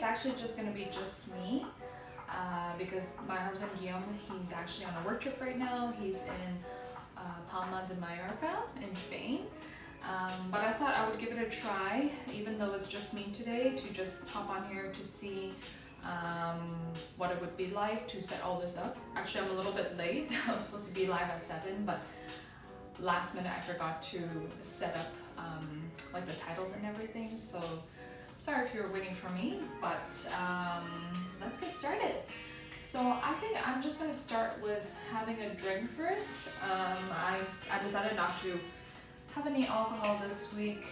actually just gonna be just me because my husband Guillaume, he's actually on a work trip right now. He's in Palma de Mallorca in Spain. But I thought I would give it a try, even though it's just me today, to just hop on here to see what it would be like to set all this up. Actually, I'm a little bit late. I was supposed to be live at 7, but last minute I forgot to set up like the titles and everything. So sorry if you were waiting for me, but let's get started. So I think I'm just going to start with having a drink first. I decided not to have any alcohol this week,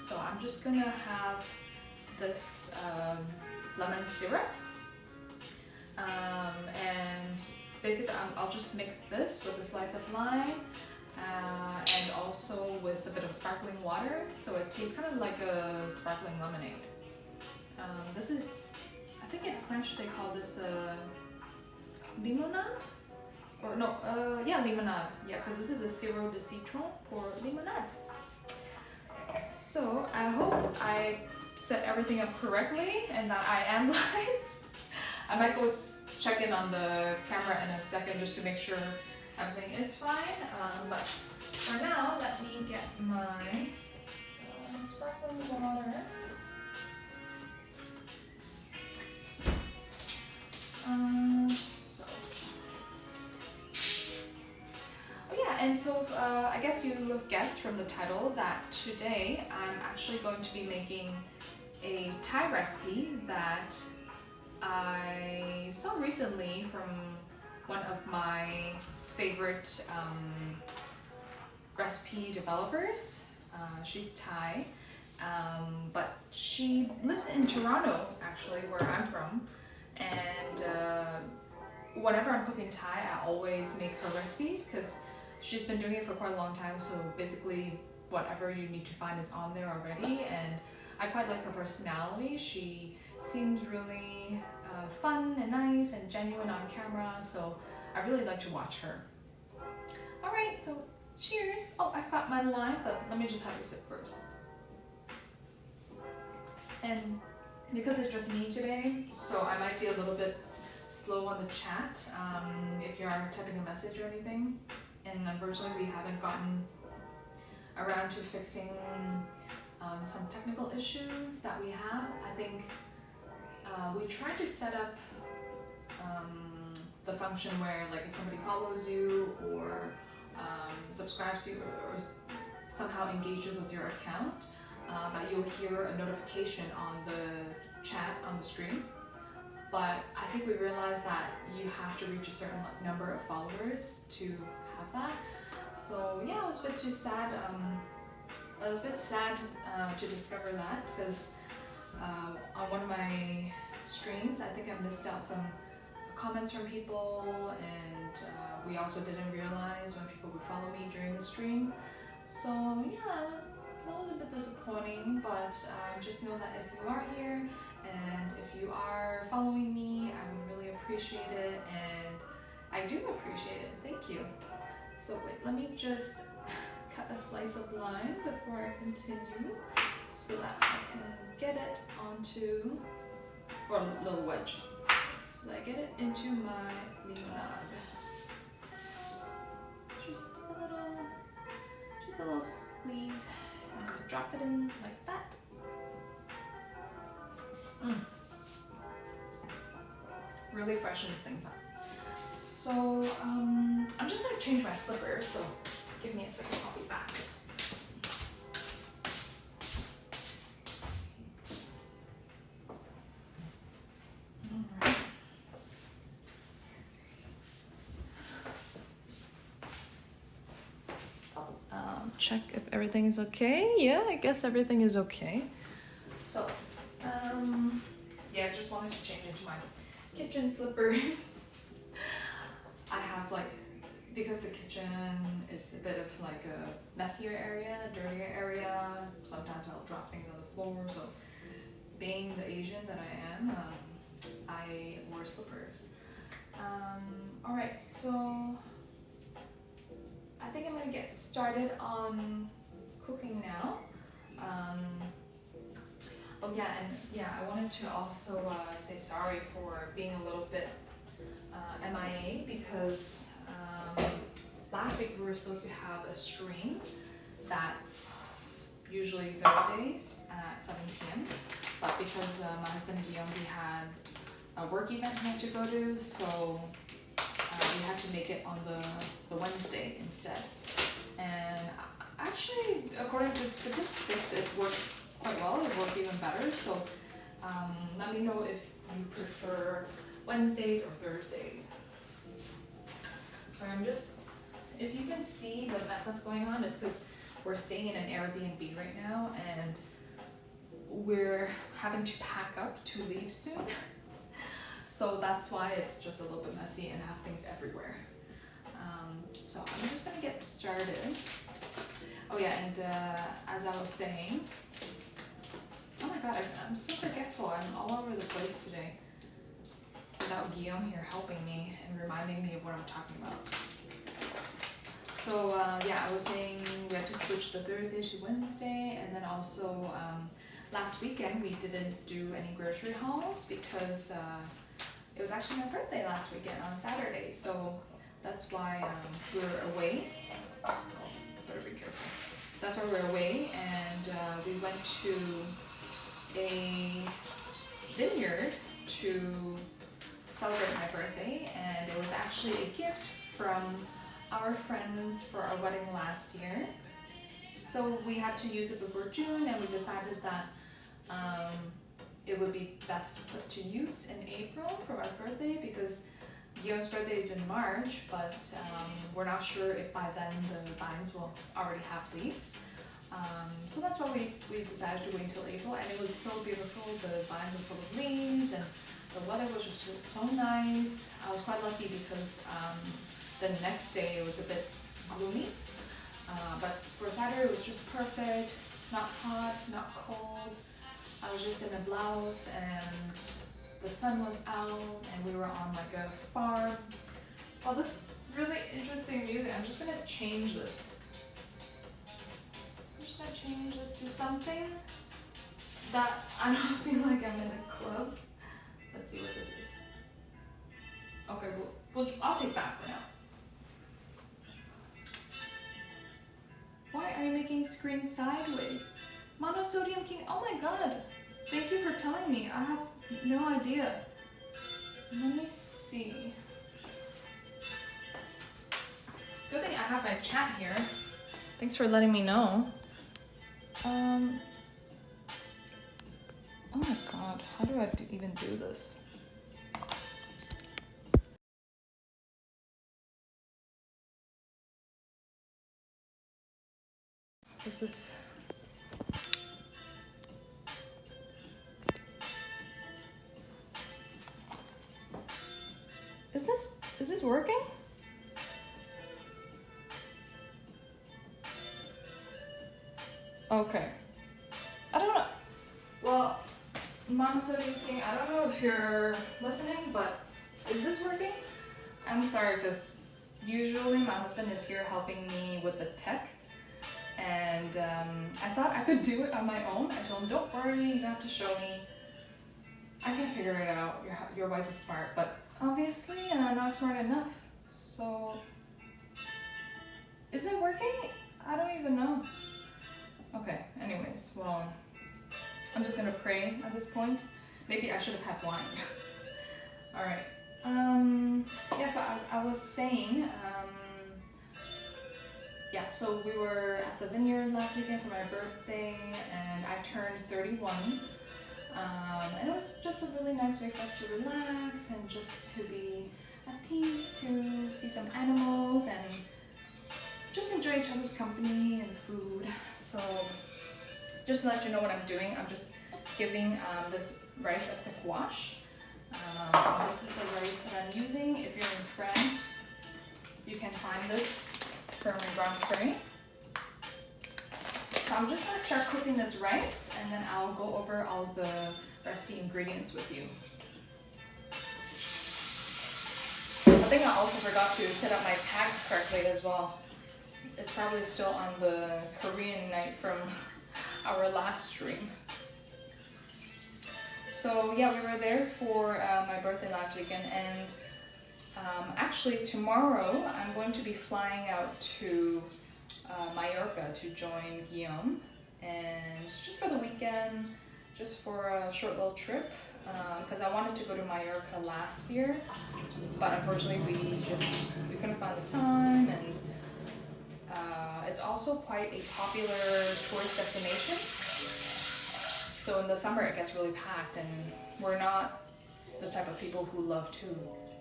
so I'm just going to have this lemon syrup, and basically I'll just mix this with a slice of lime and also with a bit of sparkling water, so it tastes kind of like a sparkling lemonade. This is, I think in French they call this limonade? Or no, yeah, limonade. Yeah, because this is a sirop de citron pour limonade. So I hope I set everything up correctly and that I am live. I might go check in on the camera in a second just to make sure everything is fine. But for now, let me get my sparkling water. And so I guess you have guessed from the title that today I'm actually going to be making a Thai recipe that I saw recently from one of my favorite recipe developers. She's Thai, but she lives in Toronto, actually, where I'm from. And whenever I'm cooking Thai, I always make her recipes because she's been doing it for quite a long time, so basically whatever you need to find is on there already, and I quite like her personality. She seems really fun and nice and genuine on camera, so I really like to watch her. Alright, so cheers! Oh, I've got my lime, but let me just have a sip first. And because it's just me today, so I might be a little bit slow on the chat if you are typing a message or anything. And unfortunately we haven't gotten around to fixing some technical issues that we have. I think we tried to set up the function where, like, if somebody follows you or subscribes to you or somehow engages with your account, that you'll hear a notification on the chat on the screen. But I think we realized that you have to reach a certain number of followers to have that. So yeah, I was a bit too sad. I was a bit sad to discover that because on one of my streams, I think I missed out some comments from people, and we also didn't realize when people would follow me during the stream. So yeah, that was a bit disappointing, but just know that if you are here and if you are following me, I would really appreciate it, and I do appreciate it. Thank you. So wait, let me just cut a slice of lime before I continue so that I can get it onto, or a little wedge, so that I get it into my limonade. Just a little squeeze, and drop it in like that. Really freshens things up. So I'm just gonna change my slippers, so give me a second, I'll be back. Alright. Check if everything is okay. Yeah, I guess everything is okay. So, yeah, I just wanted to change into my kitchen slippers. I have, like, because the kitchen is a bit of like a messier area, dirtier area, sometimes I'll drop things on the floor, so being the Asian that I am, I wore slippers. Alright, so I think I'm gonna get started on cooking now. Oh yeah, and yeah, I wanted to also say sorry for being a little bit MIA because last week we were supposed to have a stream that's usually Thursdays at 7 p.m. But because my husband Guillaume, we had a work event he had to go to, so we had to make it on the Wednesday instead. And actually, according to statistics, it worked quite well. It worked even better. So let me know if you prefer Wednesdays or Thursdays. I'm just, if you can see the mess that's going on, it's because we're staying in an Airbnb right now and we're having to pack up to leave soon. So that's why it's just a little bit messy and have things everywhere. So I'm just gonna get started. Oh yeah, and as I was saying, oh my god, I'm so forgetful. I'm all over the place today without Guillaume here helping me and reminding me of what I'm talking about. So yeah, I was saying we had to switch the Thursday to Wednesday, and then also last weekend we didn't do any grocery hauls because it was actually my birthday last weekend on Saturday, so that's why we were away. Better be careful. That's why we were away, and we went to a vineyard to celebrate my birthday, and it was actually a gift from our friends for our wedding last year. So we had to use it before June, and we decided that it would be best put to use in April for our birthday because Guillaume's birthday is in March, but we're not sure if by then the vines will already have leaves. So that's why we decided to wait until April, and it was so beautiful. The vines were full of leaves and the weather was just so nice. I was quite lucky because the next day it was a bit gloomy, but for Saturday it was just perfect, not hot, not cold. I was just in a blouse and the sun was out and we were on like a farm. Oh, this is really interesting music. I'm just gonna change this. I'm just gonna change this to something that I don't feel like I'm in a club. Let's see what this is. Okay, I'll take that for now. Why are you making screen sideways? Monosodium king, oh my god. Thank you for telling me. I have no idea. Let me see. Good thing I have my chat here. Thanks for letting me know. Oh my god, how do I even do this? This is... Is this working? Okay. I don't know. Well, Mama Sodium King, I don't know if you're listening, but is this working? I'm sorry, because usually my husband is here helping me with the tech, and I thought I could do it on my own. I told him, don't worry, you don't have to show me. I can figure it out. Your wife is smart, but obviously not smart enough. So, is it working? I don't even know. Okay, anyways, well, I'm just gonna pray at this point. Maybe I should have had wine. Alright. Yeah, so as I was saying, yeah, so we were at the vineyard last weekend for my birthday, and I turned 31. And it was just a really nice way for us to relax and just to be at peace, to see some animals and just enjoy each other's company and food. So just to let you know what I'm doing, I'm just giving this rice a quick wash. This is the rice that I'm using. If you're in France, you can find this from Grand Prix. So I'm just going to start cooking this rice, and then I'll go over all the recipe ingredients with you. I think I also forgot to set up my tags correctly as well. It's probably still on the Korean night from our last stream. So yeah, we were there for my birthday last weekend, and actually tomorrow I'm going to be flying out to Mallorca to join Guillaume, and just for the weekend, just for a short little trip, because I wanted to go to Mallorca last year, but unfortunately we couldn't find the time, and it's also quite a popular tourist destination. So in the summer it gets really packed, and we're not the type of people who love to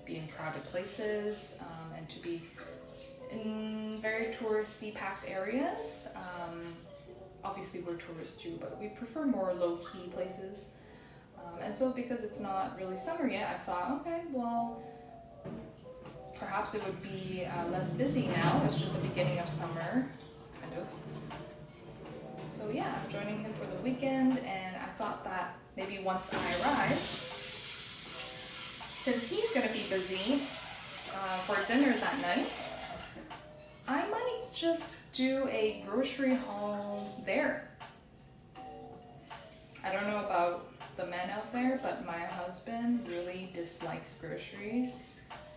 be in crowded places and to be in very touristy packed areas. Obviously we're tourists too, but we prefer more low-key places. And so because it's not really summer yet, I thought, okay, well, perhaps it would be less busy now. It's just the beginning of summer, kind of. So yeah, I'm joining him for the weekend, and I thought that maybe once I arrive, since he's gonna be busy for dinner that night, I might just do a grocery haul there. I don't know about the men out there, but my husband really dislikes groceries.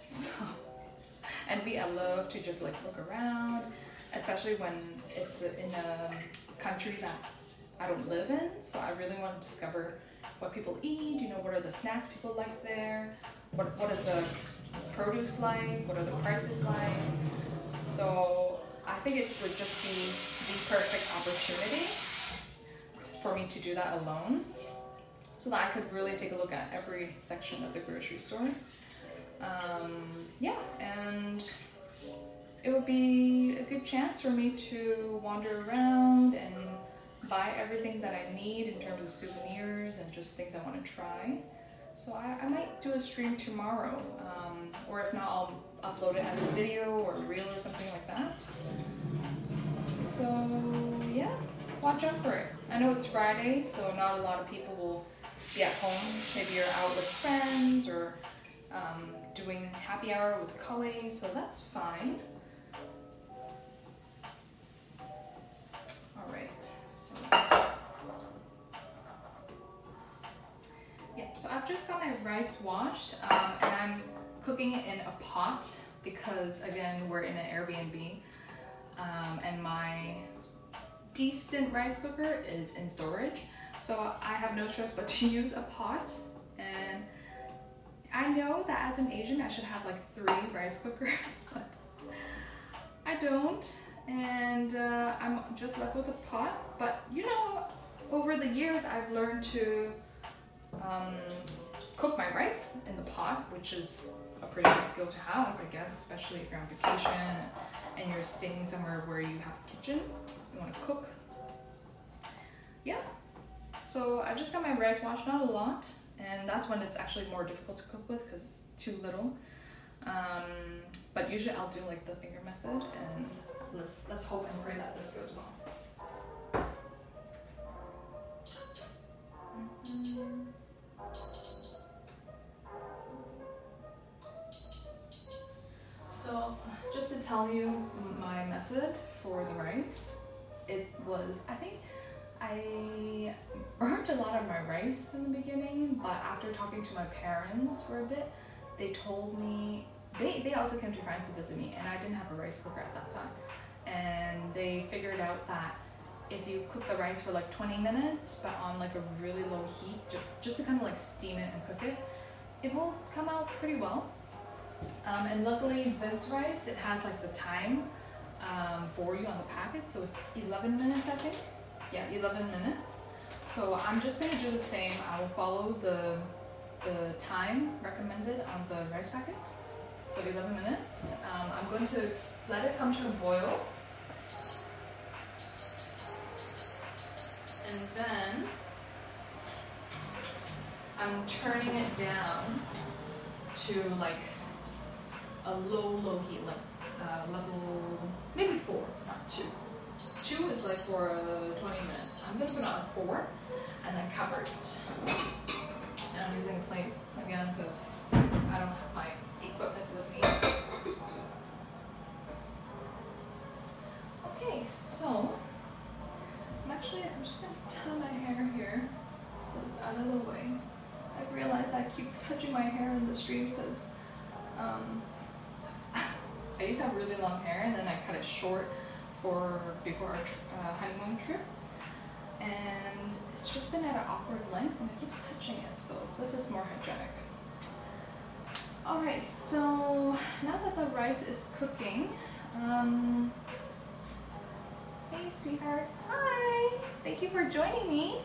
So, and I love to just like look around, especially when it's in a country that I don't live in. So I really want to discover what people eat, you know, what are the snacks people like there, what is the produce like, what are the prices like. So I think it would just be the perfect opportunity for me to do that alone, so that I could really take a look at every section of the grocery store. Yeah, and it would be a good chance for me to wander around and buy everything that I need in terms of souvenirs and just things I want to try. So I might do a stream tomorrow, or if not, I'll upload it as a video or a reel or something like that. So yeah, watch out for it. I know it's Friday, so not a lot of people will be at home. Maybe you're out with friends or doing happy hour with colleagues, so that's fine. Alright, so yeah, so I've just got my rice washed, and I'm cooking it in a pot because, again, we're in an Airbnb, and my decent rice cooker is in storage, so I have no choice but to use a pot. And I know that as an Asian I should have like 3 rice cookers, but I don't, and I'm just left with a pot. But you know, over the years I've learned to cook my rice in the pot, which is a pretty good skill to have, I guess, especially if you're on vacation and you're staying somewhere where you have a kitchen, you want to cook. Yeah, so I just got my rice washed, not a lot, and that's when it's actually more difficult to cook with because it's too little. But usually I'll do like the finger method, and let's hope and pray that this goes well. So just to tell you my method for the rice, it was, I think I burnt a lot of my rice in the beginning, but after talking to my parents for a bit, they told me, they also came to France to visit me, and I didn't have a rice cooker at that time, and they figured out that if you cook the rice for like 20 minutes but on like a really low heat, just to kind of like steam it and cook it, it will come out pretty well. And luckily this rice, it has like the time for you on the packet, so it's 11 minutes I think. Yeah, 11 minutes. So I'm just going to do the same. I will follow the time recommended on the rice packet. So 11 minutes. I'm going to let it come to a boil. And then I'm turning it down to like a low heat, like level maybe 4, not 2. 2 is like for 20 minutes. I'm gonna put it on 4 and then cover it. And I'm using a plate again because I don't have my equipment with me. Okay, so I'm just gonna tie my hair here so it's out of the way. I realized I keep touching my hair in the streams because I used to have really long hair and then I cut it short before our honeymoon trip, and it's just been at an awkward length and I keep touching it, so this is more hygienic. Alright, so now that the rice is cooking, hey sweetheart, hi! Thank you for joining me.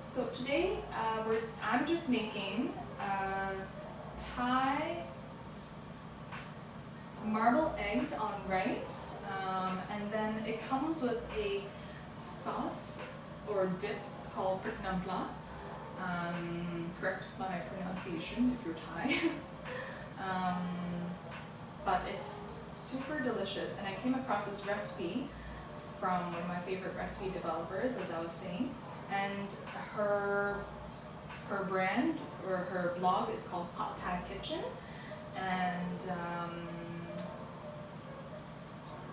So today I'm just making Thai marble eggs on rice, and then it comes with a sauce or dip called Prik. Correct my pronunciation if you're Thai. But it's super delicious, and I came across this recipe from one of my favorite recipe developers, as I was saying, and her brand or her blog is called Hot Thai Kitchen, and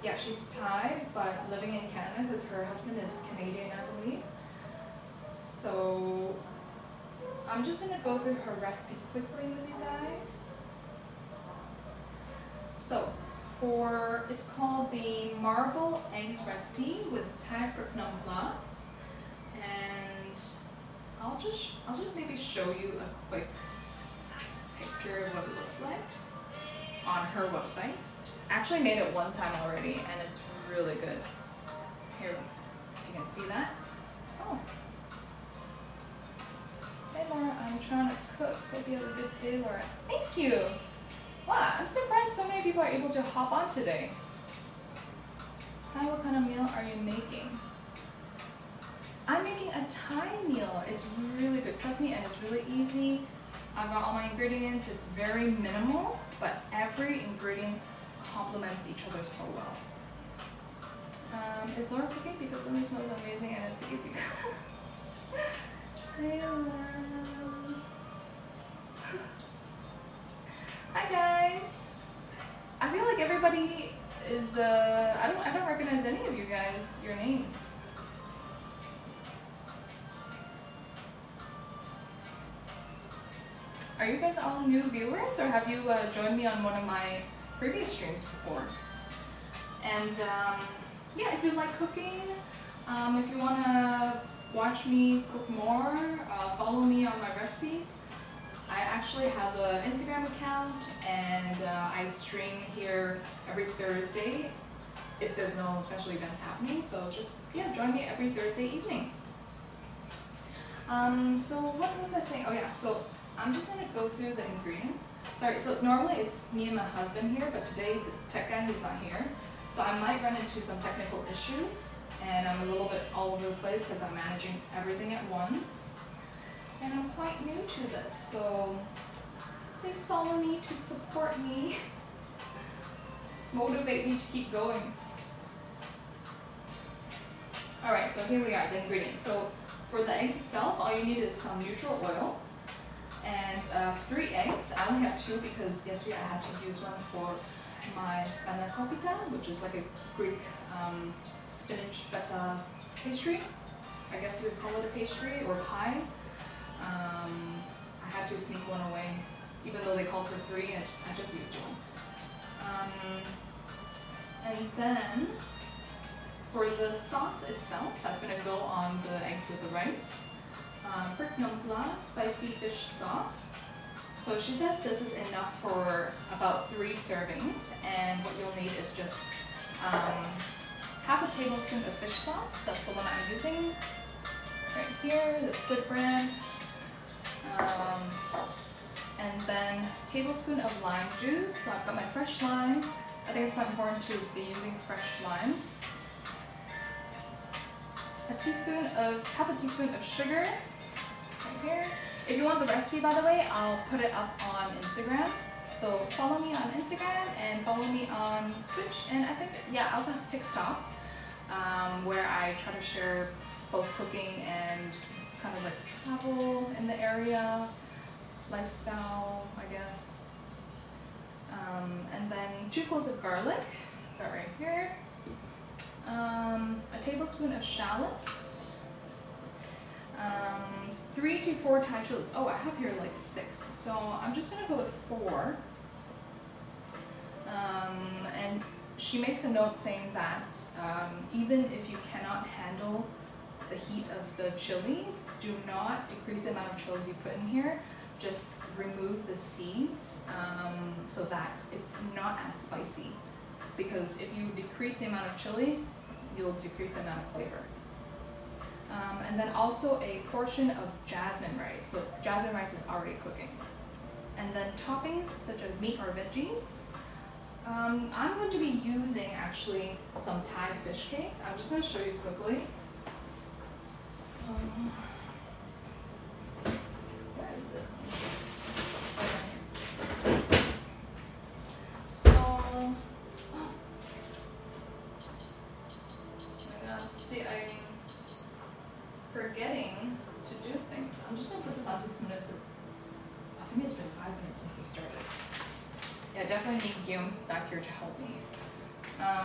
yeah, she's Thai but living in Canada because her husband is Canadian, I believe. So I'm just gonna go through her recipe quickly with you guys. So it's called the marble eggs recipe with Thai Prik, and I'll just maybe show you a quick picture of what it looks like on her website. I actually made it one time already and it's really good. Here, if you can see that. Oh. Hey Laura, I'm trying to cook. Hope you have a good day, Laura. Thank you. Wow, I'm surprised so many people are able to hop on today. Hi, what kind of meal are you making? I'm making a Thai meal. It's really good, trust me, and it's really easy. I've got all my ingredients. It's very minimal, but every ingredient complements each other so well. Is Laura cooking? Because something smells amazing and it's easy. Hey Laura. Hi guys. I feel like everybody is I don't recognize any of you guys, your names. Are you guys all new viewers, or have you joined me on one of my previous streams before? And yeah, if you like cooking, if you want to watch me cook more, follow me on my recipes. I actually have an Instagram account, and I stream here every Thursday if there's no special events happening. So just, yeah, join me every Thursday evening. So what was I saying? Oh yeah, so I'm just going to go through the ingredients. Sorry, so normally it's me and my husband here, but today the tech guy is not here. So I might run into some technical issues, and I'm a little bit all over the place because I'm managing everything at once. And I'm quite new to this, so please follow me to support me, motivate me to keep going. Alright, so here we are, the ingredients. So for the eggs itself, all you need is some neutral oil and 3 eggs. I only have 2 because yesterday I had to use one for my spanakopita, which is like a Greek spinach feta pastry. I guess you would call it a pastry or pie. I had to sneak one away, even though they called for 3, and I just used 1. And then for the sauce itself, that's going to go on the eggs with the rice. Prik spicy fish sauce. So she says this is enough for about 3 servings, and what you'll need is just half a tablespoon of fish sauce. That's the one I'm using right here, the squid brand. And then tablespoon of lime juice. So I've got my fresh lime. I think it's quite important to be using fresh limes. Half a teaspoon of sugar right here. If you want the recipe, by the way, I'll put it up on Instagram. So follow me on Instagram and follow me on Twitch, and I think, yeah, I also have TikTok, where I try to share both cooking and kind of like travel in the area, lifestyle, I guess. And then 2 cloves of garlic, got right here. A tablespoon of shallots, 3 to 4 Thai chilies. Oh, I have here like 6, so I'm just gonna go with 4. And she makes a note saying that even if you cannot handle the heat of the chilies, do not decrease the amount of chilies you put in here. Just remove the seeds so that it's not as spicy. Because if you decrease the amount of chilies, you'll decrease the amount of flavor. And then also a portion of jasmine rice. So jasmine rice is already cooking. And then toppings such as meat or veggies. I'm going to be using actually some Thai fish cakes. I'm just going to show you quickly. So, where is it? Right here. So, oh my god, see, I'm forgetting to do things. I'm just going to put this on 6 minutes because I think it's been 5 minutes since it started. Yeah, definitely need Guillaume back here to help me.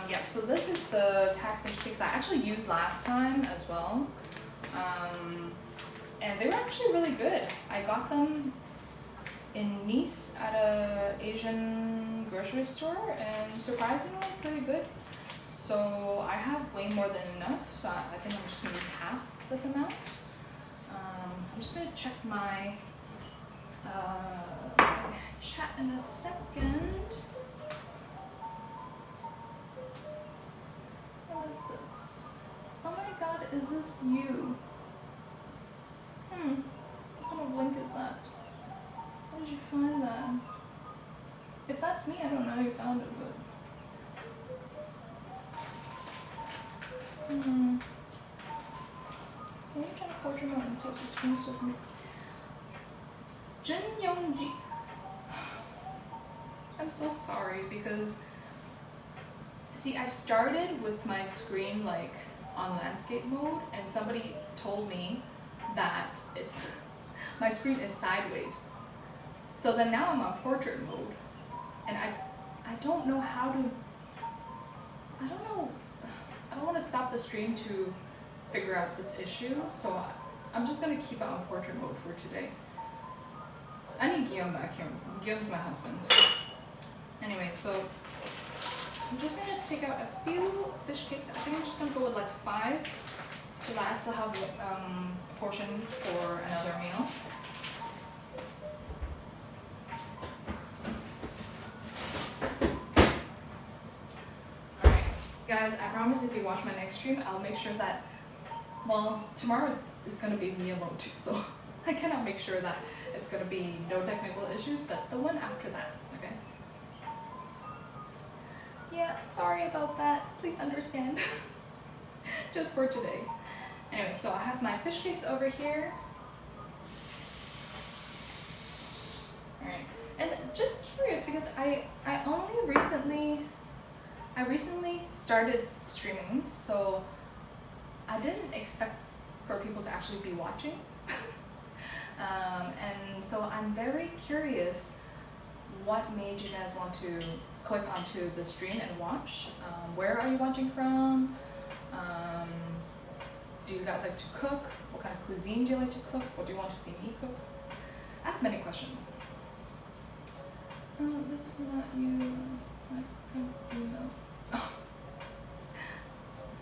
Yeah, so this is the Thai fish cakes I actually used last time as well. And they were actually really good. I got them in Nice at a Asian grocery store and surprisingly pretty good. So I have way more than enough, so I think I'm just gonna use half this amount. I'm just gonna check my chat in a second. What is this? Oh my god, is this you? What kind of link is that? How did you find that? If that's me, I don't know how you found it, but... Can you try to portrait mode and take the screen so me? Jin Yongji. I'm so sorry because see, I started with my screen like on landscape mode and somebody told me that it's my screen is sideways. So then now I'm on portrait mode and I don't know how to I don't want to stop the stream to figure out this issue, so I'm just going to keep it on portrait mode for today. I need Guillaume back here. Guillaume's my husband. Anyway, so I'm just going to take out a few fish cakes. I think I'm just going to go with like 5 so that I still have a portion for another meal. Alright, guys, I promise if you watch my next stream, I'll make sure that, well, tomorrow is going to be me alone too, so I cannot make sure that it's going to be no technical issues, but the one after that, okay? Yeah, sorry about that. Please understand. Just for today. Anyway, so I have my fish cakes over here. Alright, and just curious because I recently started streaming, so I didn't expect for people to actually be watching. And so I'm very curious what made you guys want to click onto the stream and watch. Where are you watching from? Do you guys like to cook? What kind of cuisine do you like to cook? What do you want to see me cook? I have many questions. Oh, this is not you. My friend's email. Oh.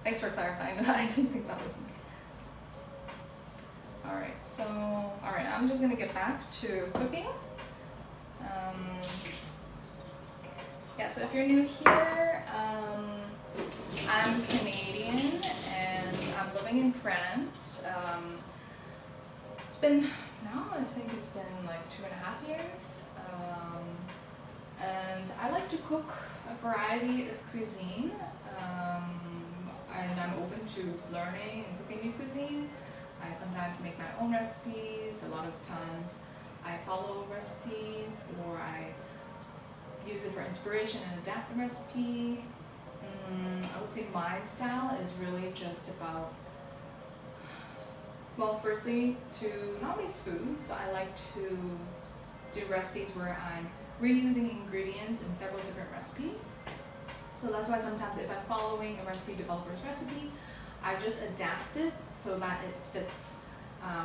Thanks for clarifying. I didn't think that was me. Alright, so, alright, I'm just gonna get back to cooking. Yeah, so if you're new here, I'm Canadian and I'm living in France. It's been, now I think it's been like 2.5 years. And I like to cook a variety of cuisine. And I'm open to learning and cooking new cuisine. I sometimes make my own recipes. A lot of times I follow recipes or I use it for inspiration and adapt the recipe. I would say my style is really just about, well, firstly, to not waste food. So I like to do recipes where I'm reusing ingredients in several different recipes. So that's why sometimes if I'm following a recipe developer's recipe, I just adapt it so that it fits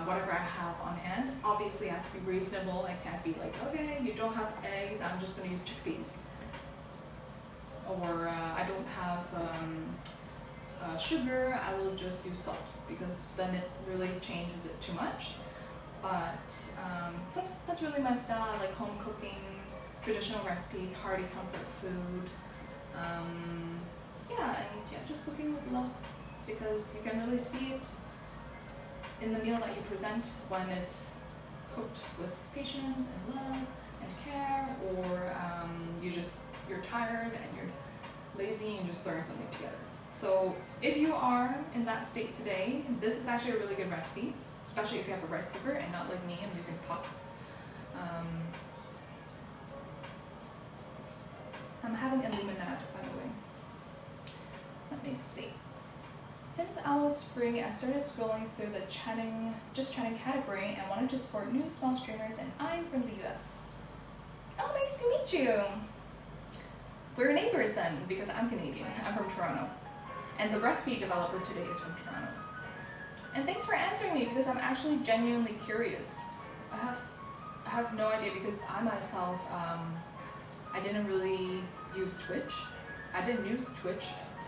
whatever I have on hand. Obviously, it has to be reasonable. I can't be like, okay, you don't have eggs, I'm just going to use chickpeas. Or I don't have sugar, I will just use salt, because then it really changes it too much. But that's really my style. I like home cooking, traditional recipes, hearty comfort food. Just cooking with love, because you can really see it in the meal that you present when it's cooked with patience and love and care, or you're tired and you're lazy and just throwing something together. So if you are in that state today, this is actually a really good recipe, especially if you have a rice cooker and not like me, I'm using pot. I'm having a limonade, by the way. Let me see. Since I was free, I started scrolling through the just chatting category and wanted to support new small streamers, and I'm from the US. Oh, nice to meet you. We're neighbors then, because I'm Canadian. I'm from Toronto. And the recipe developer today is from Toronto. And thanks for answering me, because I'm actually genuinely curious. I have no idea, because I myself, I didn't really use Twitch. I didn't use Twitch,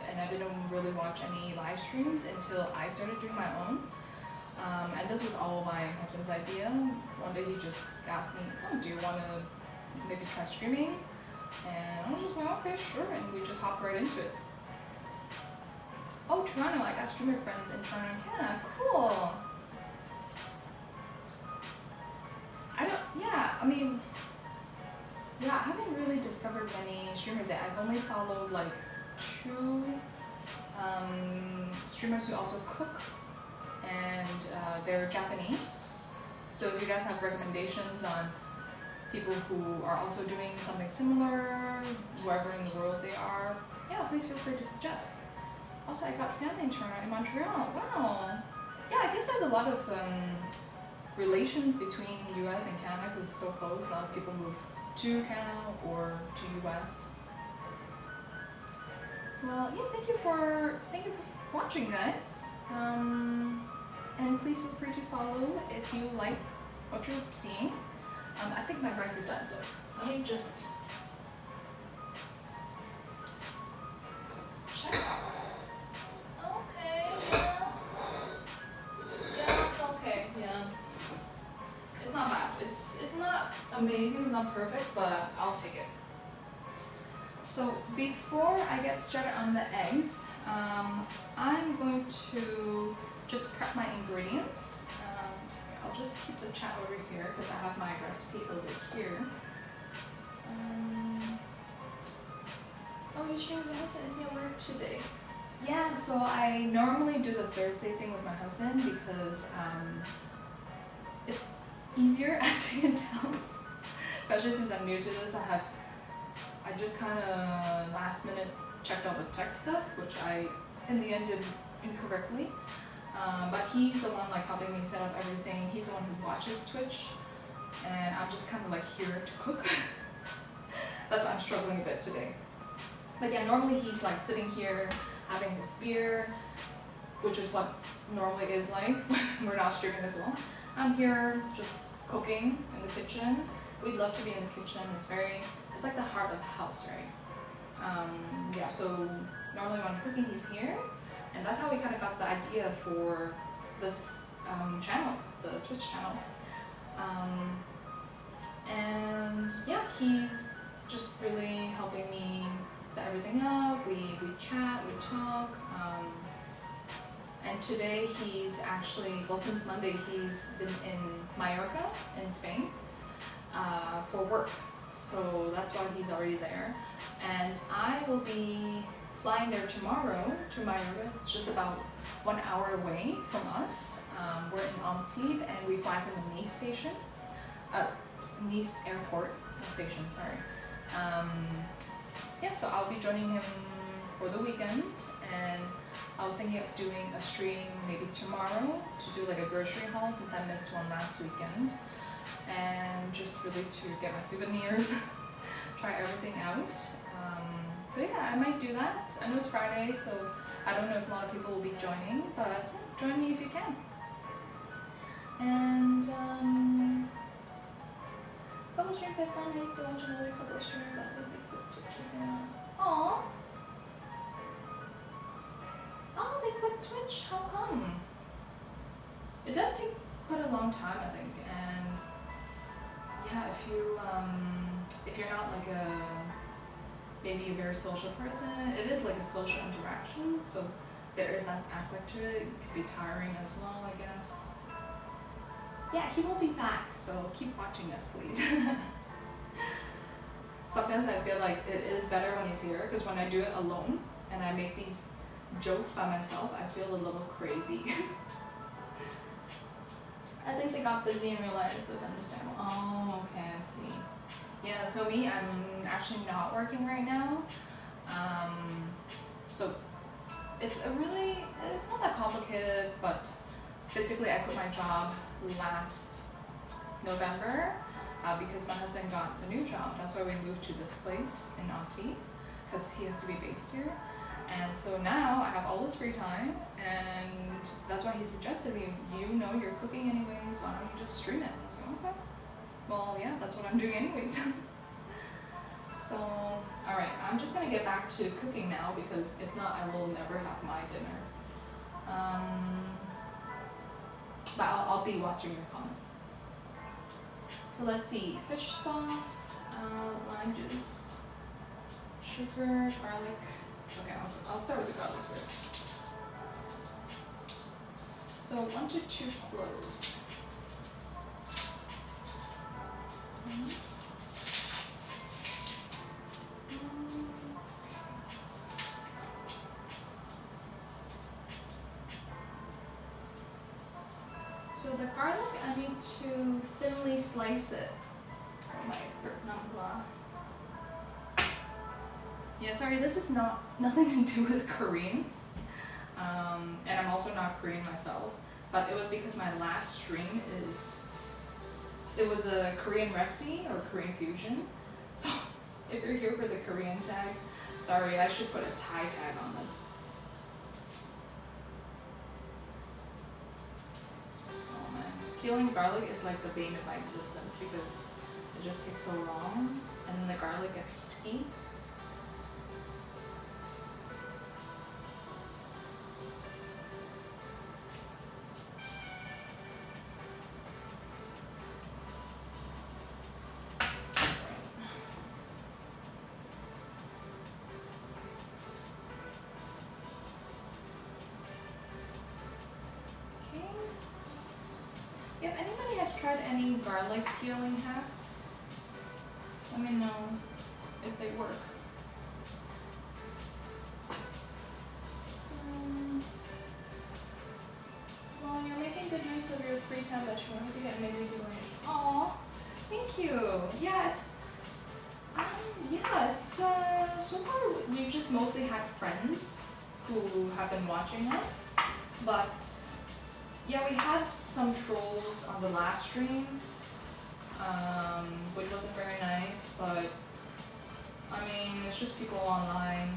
and I didn't really watch any live streams until I started doing my own. And this was all my husband's idea. One day he just asked me, oh, do you want to maybe try streaming? And I was just like, okay, sure, and we just hopped right into it. Oh, Toronto, I got streamer friends in Toronto, Canada, cool. I haven't really discovered many streamers yet. I've only followed like 2 streamers who also cook, and they're Japanese. So if you guys have recommendations on people who are also doing something similar, wherever in the world they are, yeah, please feel free to suggest. Also, I got family in Toronto, in Montreal. Wow. Yeah, I guess there's a lot of relations between US and Canada because it's so close. A lot of people move to Canada or to US. Well, yeah, thank you for watching, guys. And please feel free to follow if you like what you're seeing. I think my rice is done, so let me just check. Okay, yeah. Yeah, it's okay, yeah. It's not bad. It's not amazing, it's not perfect, but I'll take it. So before I get started on the eggs, I'm going to just prep my ingredients. I'll just keep the chat over here because I have my recipe over here. Oh, you sure your husband is at work today? Yeah, so I normally do the Thursday thing with my husband because it's easier, as you can tell. Especially since I'm new to this, I just kind of last minute checked all the tech stuff, which I in the end did incorrectly. But he's the one like helping me set up everything. He's the one who watches Twitch, and I'm just kind of like here to cook. That's why I'm struggling a bit today. But yeah, normally he's like sitting here having his beer, which is what normally is like when we're not streaming as well. I'm here just cooking in the kitchen. We'd love to be in the kitchen. It's like the heart of the house, right? Yeah, so normally when I'm cooking, he's here. And that's how we kind of got the idea for this channel, the Twitch channel. And yeah, he's just really helping me set everything up. We chat, we talk. And today he's actually, well, since Monday, he's been in Mallorca in Spain for work. So that's why he's already there. And I will be flying there tomorrow to Mallorca. It's just about 1 hour away from us. We're in Antibes and we fly from the Nice station. Nice airport station, sorry. Yeah, so I'll be joining him for the weekend, and I was thinking of doing a stream maybe tomorrow to do like a grocery haul since I missed one last weekend, and just really to get my souvenirs, try everything out. So yeah, I might do that. I know it's Friday, so I don't know if a lot of people will be joining, but yeah, join me if you can. And couple streams I found I used to watch another couple streamer, but I think they quit Twitch as well. Aww. Oh, they quit Twitch. How come? It does take quite a long time, I think, and yeah, if you're not like maybe a very social person, it is like a social interaction, so there is that aspect to it. It could be tiring as well, I guess. Yeah, he will be back, so keep watching us, please. Sometimes I feel like it is better when he's here, because when I do it alone and I make these jokes by myself, I feel a little crazy. I think they got busy in real life, so it's understandable. Oh, okay, I see. Yeah, so me, I'm actually not working right now. So it's not that complicated, but basically I quit my job last November because my husband got a new job. That's why we moved to this place in Auntie, because he has to be based here. And so now I have all this free time, and that's why he suggested me, you're cooking anyways, why don't you just stream it? I was like, okay. Well, yeah, that's what I'm doing anyways. So, alright, I'm just gonna get back to cooking now, because if not, I will never have my dinner. But I'll be watching your comments. So let's see, fish sauce, lime juice, sugar, garlic. Okay, I'll start with the garlic first. So 1 to 2 cloves. So the garlic, I need to thinly slice it. Oh my god. Yeah, sorry, this is nothing to do with Korean. And I'm also not Korean myself. But it was because my last stream it was a Korean recipe or Korean fusion. So if you're here for the Korean tag, sorry, I should put a Thai tag on this. Oh man. Peeling garlic is like the bane of my existence because it just takes so long and then the garlic gets sticky. If anybody has tried any garlic peeling hacks, let me know if they work. So, well, you're making good use of your free time, but you want to get amazing people. Aw, thank you. Yeah, so far we've just mostly had friends who have been watching us, but yeah, we had some trolls on the last stream, which wasn't very nice, but I mean, it's just people online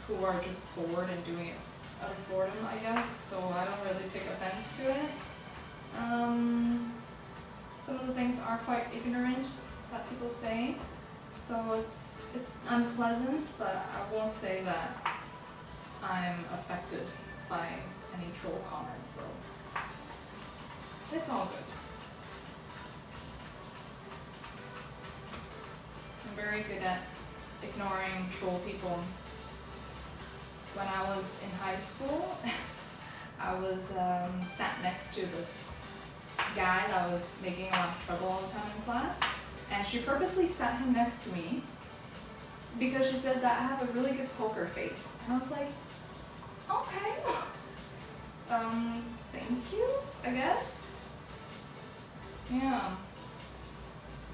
who are just bored and doing it out of boredom, I guess, so I don't really take offense to it. Some of the things are quite ignorant that people say, so it's unpleasant, but I won't say that I'm affected by any troll comments, so it's all good. I'm very good at ignoring troll people. When I was in high school, I was sat next to this guy that was making a lot of trouble all the time in class, and she purposely sat him next to me because she said that I have a really good poker face, and I was like, okay. Thank you, I guess. Yeah.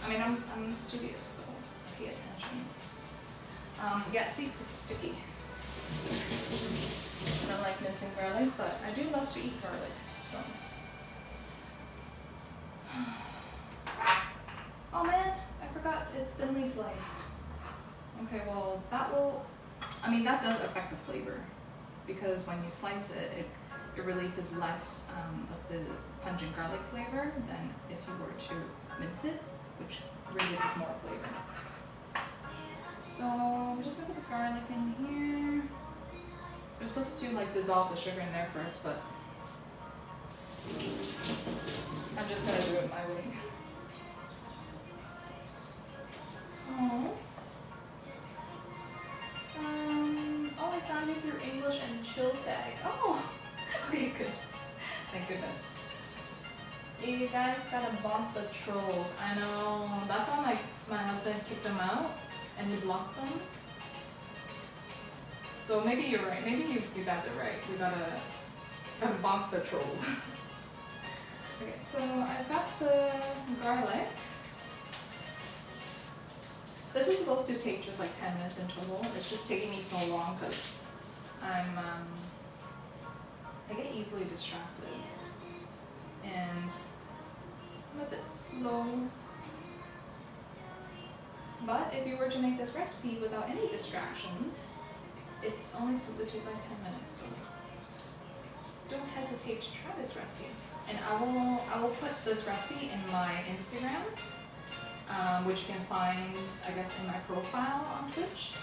I mean, I'm studious, so pay attention. Yeah, see, it's sticky. I don't like mincing garlic, but I do love to eat garlic, so. Oh man, I forgot it's thinly sliced. Okay, well, that does affect the flavor, because when you slice it, it releases less of the pungent garlic flavor than if you were to mince it, which releases more flavor. So I'm just gonna put the garlic in here. We're supposed to like dissolve the sugar in there first, but I'm just gonna do it my way. So, oh, I found you through English and chill tag. Oh, okay, good. Thank goodness. You guys gotta bump the trolls. I know. That's why my husband kicked them out and he blocked them. So maybe you're right. Maybe you guys are right. We gotta bump the trolls. Okay, so I've got the garlic. This is supposed to take just like 10 minutes in total. It's just taking me so long because I get easily distracted and I'm a bit slow. But if you were to make this recipe without any distractions, it's only supposed to take like 10 minutes. So don't hesitate to try this recipe. And I will put this recipe in my Instagram, which you can find, I guess, in my profile on Twitch.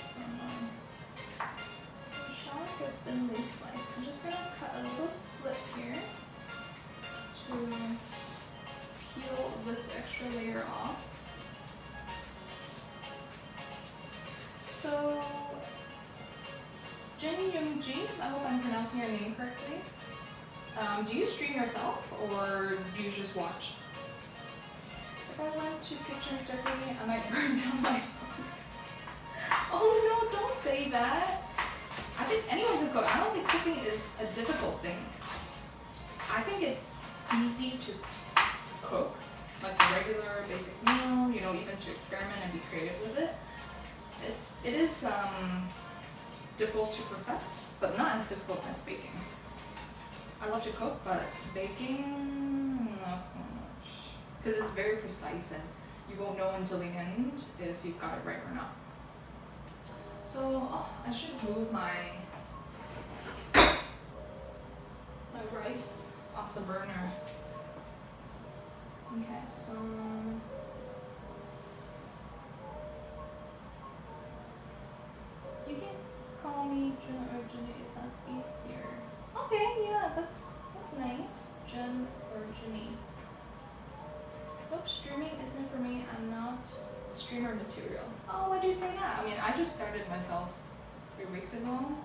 So shallots are thinly sliced. I'm just gonna cut a little slit here to peel this extra layer off. So, Jin Young-ji, I hope I'm pronouncing your name correctly. Do you stream yourself or do you just watch? If I went to kitchen dirty, I might burn down my house. Oh no, don't say that. I think anyone can cook. I don't think cooking is a difficult thing. I think it's easy to cook, like a regular basic meal, you know, even to experiment and be creative with it. It is difficult to perfect, but not as difficult as baking. I love to cook, but baking, not so much. Because it's very precise and you won't know until the end if you've got it right or not. So, I should move my rice off the burner. Okay, so you can call me Jen or Jenny if that's easier. Okay, yeah, that's nice. Jen or Jenny. Nope, streaming isn't for me. I'm not streamer material. Oh, why do you say that? I mean, I just started myself 3 weeks ago.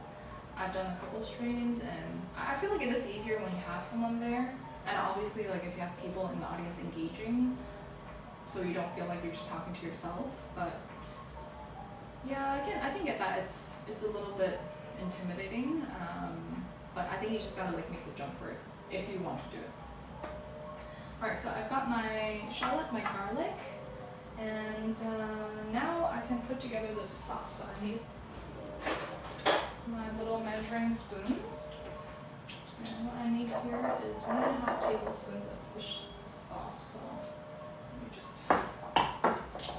I've done a couple streams and I feel like it is easier when you have someone there. And obviously, like if you have people in the audience engaging, so you don't feel like you're just talking to yourself. But yeah, I can get that. It's a little bit intimidating, but I think you just gotta like make the jump for it if you want to do it. All right, so I've got my shallot, my garlic, and now I can put together the sauce. So I need my little measuring spoons. And what I need here is 1.5 tablespoons of fish sauce. So let me just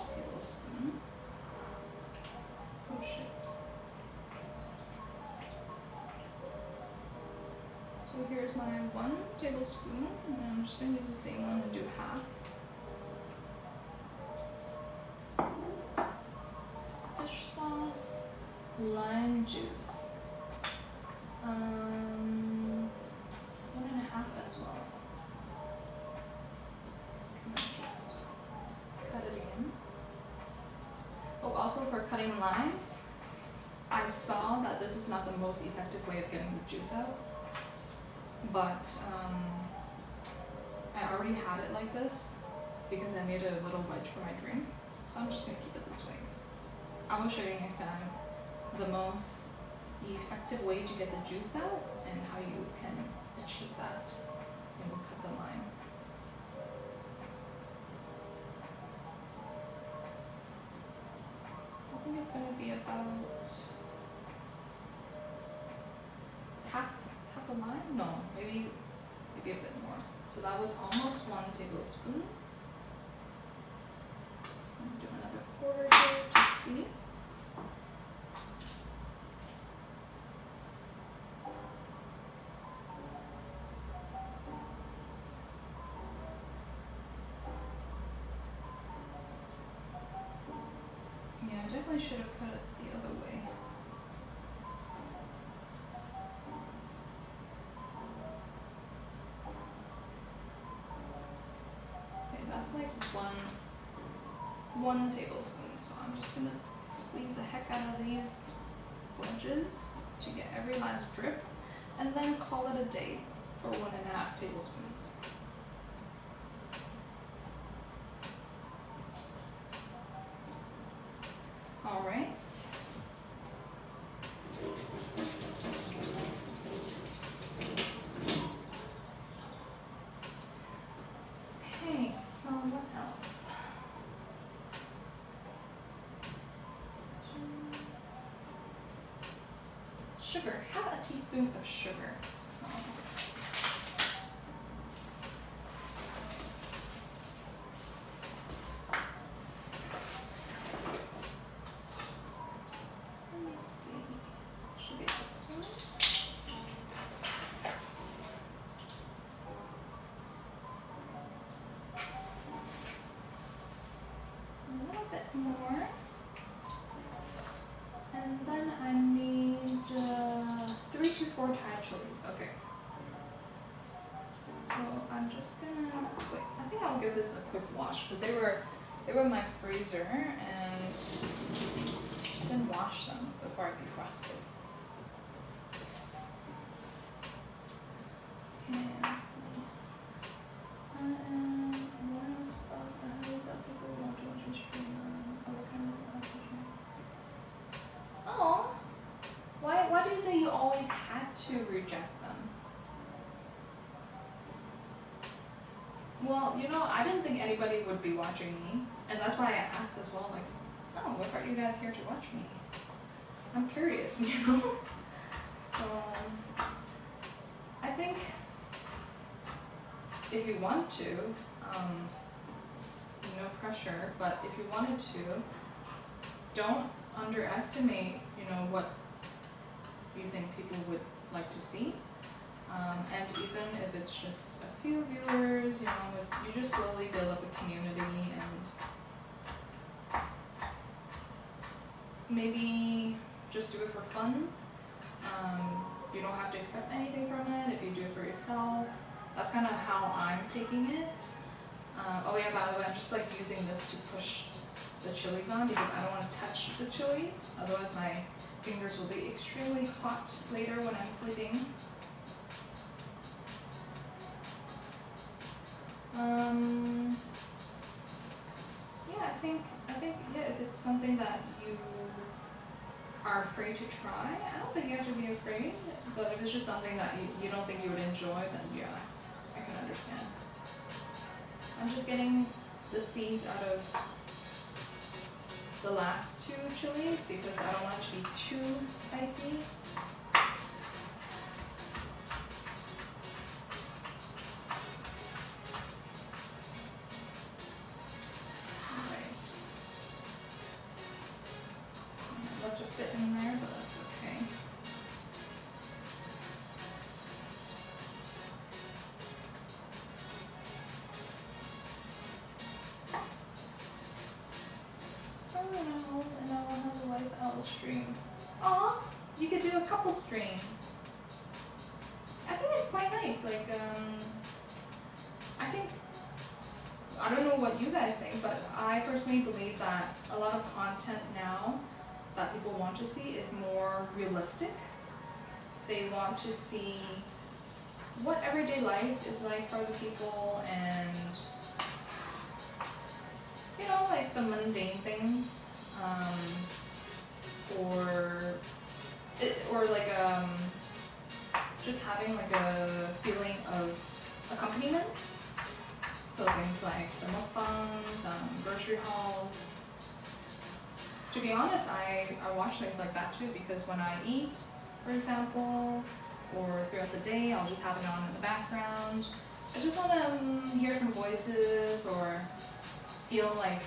tablespoon. Oh shit. So here's my 1 tablespoon, and I'm just going to use the same one and do half. Fish sauce, lime juice. 1.5 as well. And then just cut it in. Oh, also for cutting limes, I saw that this is not the most effective way of getting the juice out, but I already had it like this because I made a little wedge for my drink, so I'm just gonna keep it this way. I will show you next time the most effective way to get the juice out and how you can achieve that, and we'll cut the lime. I think it's going to be about half a lime? No, maybe a bit more. So that was almost 1 tablespoon. Just going to do another quarter here to see. definitely should have cut it the other way. Okay, that's like one tablespoon, so I'm just gonna squeeze the heck out of these wedges to get every last drip, and then call it a day for 1.5 tablespoons. All right. Okay, so what else? Sugar. Have a teaspoon of sugar. So. Let me see. Should be this one. A little bit more. And then I need 3 to 4 Thai chilies. Okay. So I'm just gonna wait. I think I'll give this a quick wash because they were in my freezer and didn't wash them before I defrosted. Okay, let's see. What else about the habits that people want to watch and stream other kinds of applications? Oh, why do you say you always had to reject them? Well, I didn't think anybody would be watching me, and that's why I asked as well, like, oh, what brought you guys here to watch me? I'm curious, So, I think if you want to, no pressure, but if you wanted to, don't underestimate, what you think people would like to see. And even if it's just a few viewers, you just slowly build up a community, and maybe just do it for fun. You don't have to expect anything from it if you do it for yourself. That's kind of how I'm taking it. Oh yeah, by the way, I'm just like using this to push the chilies on because I don't want to touch the chilies. Otherwise my fingers will be extremely hot later when I'm sleeping. Yeah, I think if it's something that you are afraid to try, I don't think you have to be afraid, but if it's just something that you don't think you would enjoy, then yeah, I can understand. I'm just getting the seeds out of the last 2 chilies because I don't want it to be too spicy. Fit in there, but that's okay. Oh, and I will have a live owl stream. Aw, you could do a couple stream. I think it's quite nice. Like, I don't know what you guys think, but I personally believe that a lot of content now that people want to see is more realistic. They want to see what everyday life is like for the people, and like the mundane things, or like just having like a feeling of accompaniment. So things like the mukbangs, grocery hauls. To be honest, I watch things like that too, because when I eat, for example, or throughout the day, I'll just have it on in the background. I just want to hear some voices or feel like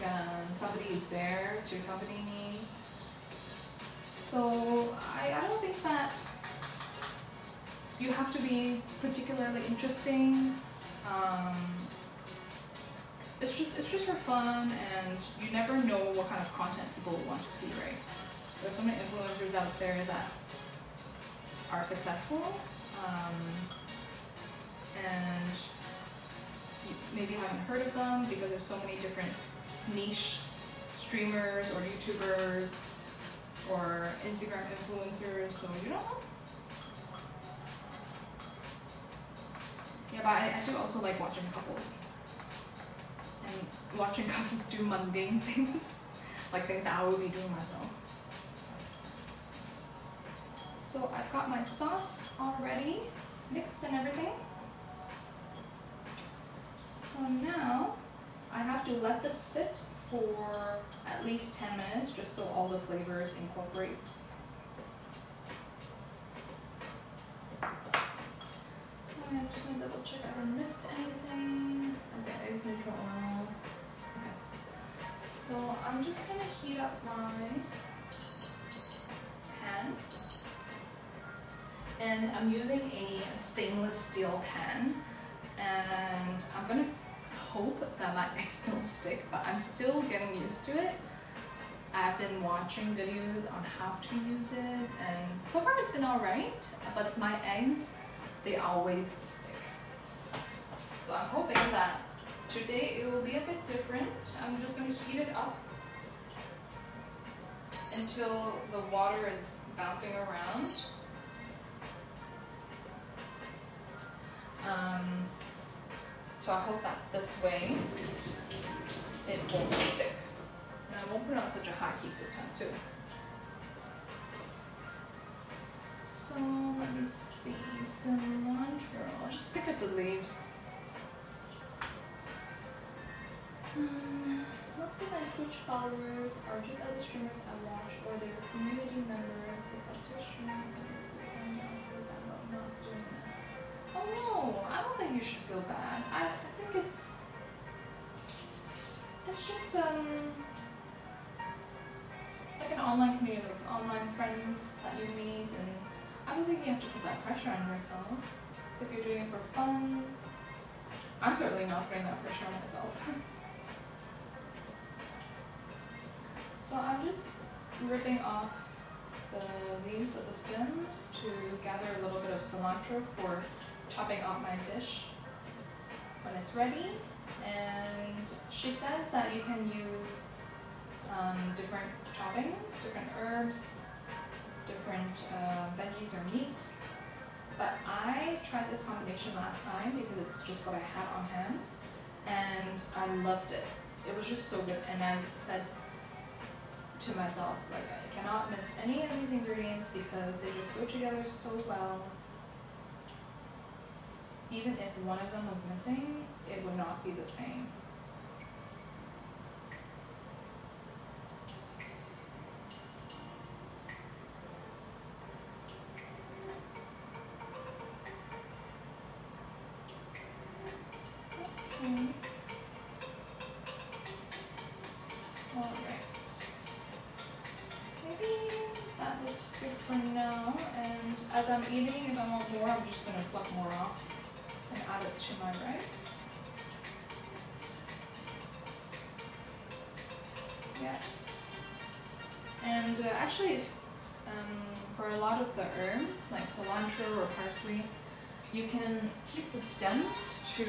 somebody is there to accompany me. So I don't think that you have to be particularly interesting. it's just for fun, and you never know what kind of content people want to see, right? There's so many influencers out there that are successful, and you maybe haven't heard of them because there's so many different niche streamers or YouTubers or Instagram influencers, so you don't know. Yeah, but I do also like watching couples. And watching couples do mundane things, like things that I would be doing myself. So I've got my sauce already mixed and everything. So now I have to let this sit for at least 10 minutes just so all the flavors incorporate. I'm just gonna double check I haven't missed anything. Okay, eggs, neutral oil. Okay. So I'm just gonna heat up my pan. And I'm using a stainless steel pan. And I'm gonna hope that my eggs don't stick, but I'm still getting used to it. I've been watching videos on how to use it, and so far it's been alright, but my eggs, they always stick. So I'm hoping that today it will be a bit different. I'm just going to heat it up until the water is bouncing around. So I hope that this way it won't stick. And I won't put it on such a high heat this time too. So let me see, cilantro. I'll just pick up the leaves. Most of my Twitch followers are just other streamers I watch, or they are community members. If I start streaming videos with them, I'll feel bad about not doing that. Oh no, I don't think you should feel bad. I think it's just like an online community, like online friends that you meet, and I don't think you have to put that pressure on yourself. If you're doing it for fun, I'm certainly not putting that pressure on myself. So I'm just ripping off the leaves of the stems to gather a little bit of cilantro for chopping up my dish when it's ready. And she says that you can use different toppings, different herbs, different veggies or meat. But I tried this combination last time because it's just what I had on hand, and I loved it. It was just so good, and I said to myself, like, I cannot miss any of these ingredients because they just go together so well. Even if one of them was missing, it would not be the same. Okay. Alright. Maybe that looks good for now, and as I'm eating, if I want more, I'm just going to pluck more off and add it to my rice. Yeah. And actually, for a lot of the herbs, like cilantro or parsley, you can keep the stems to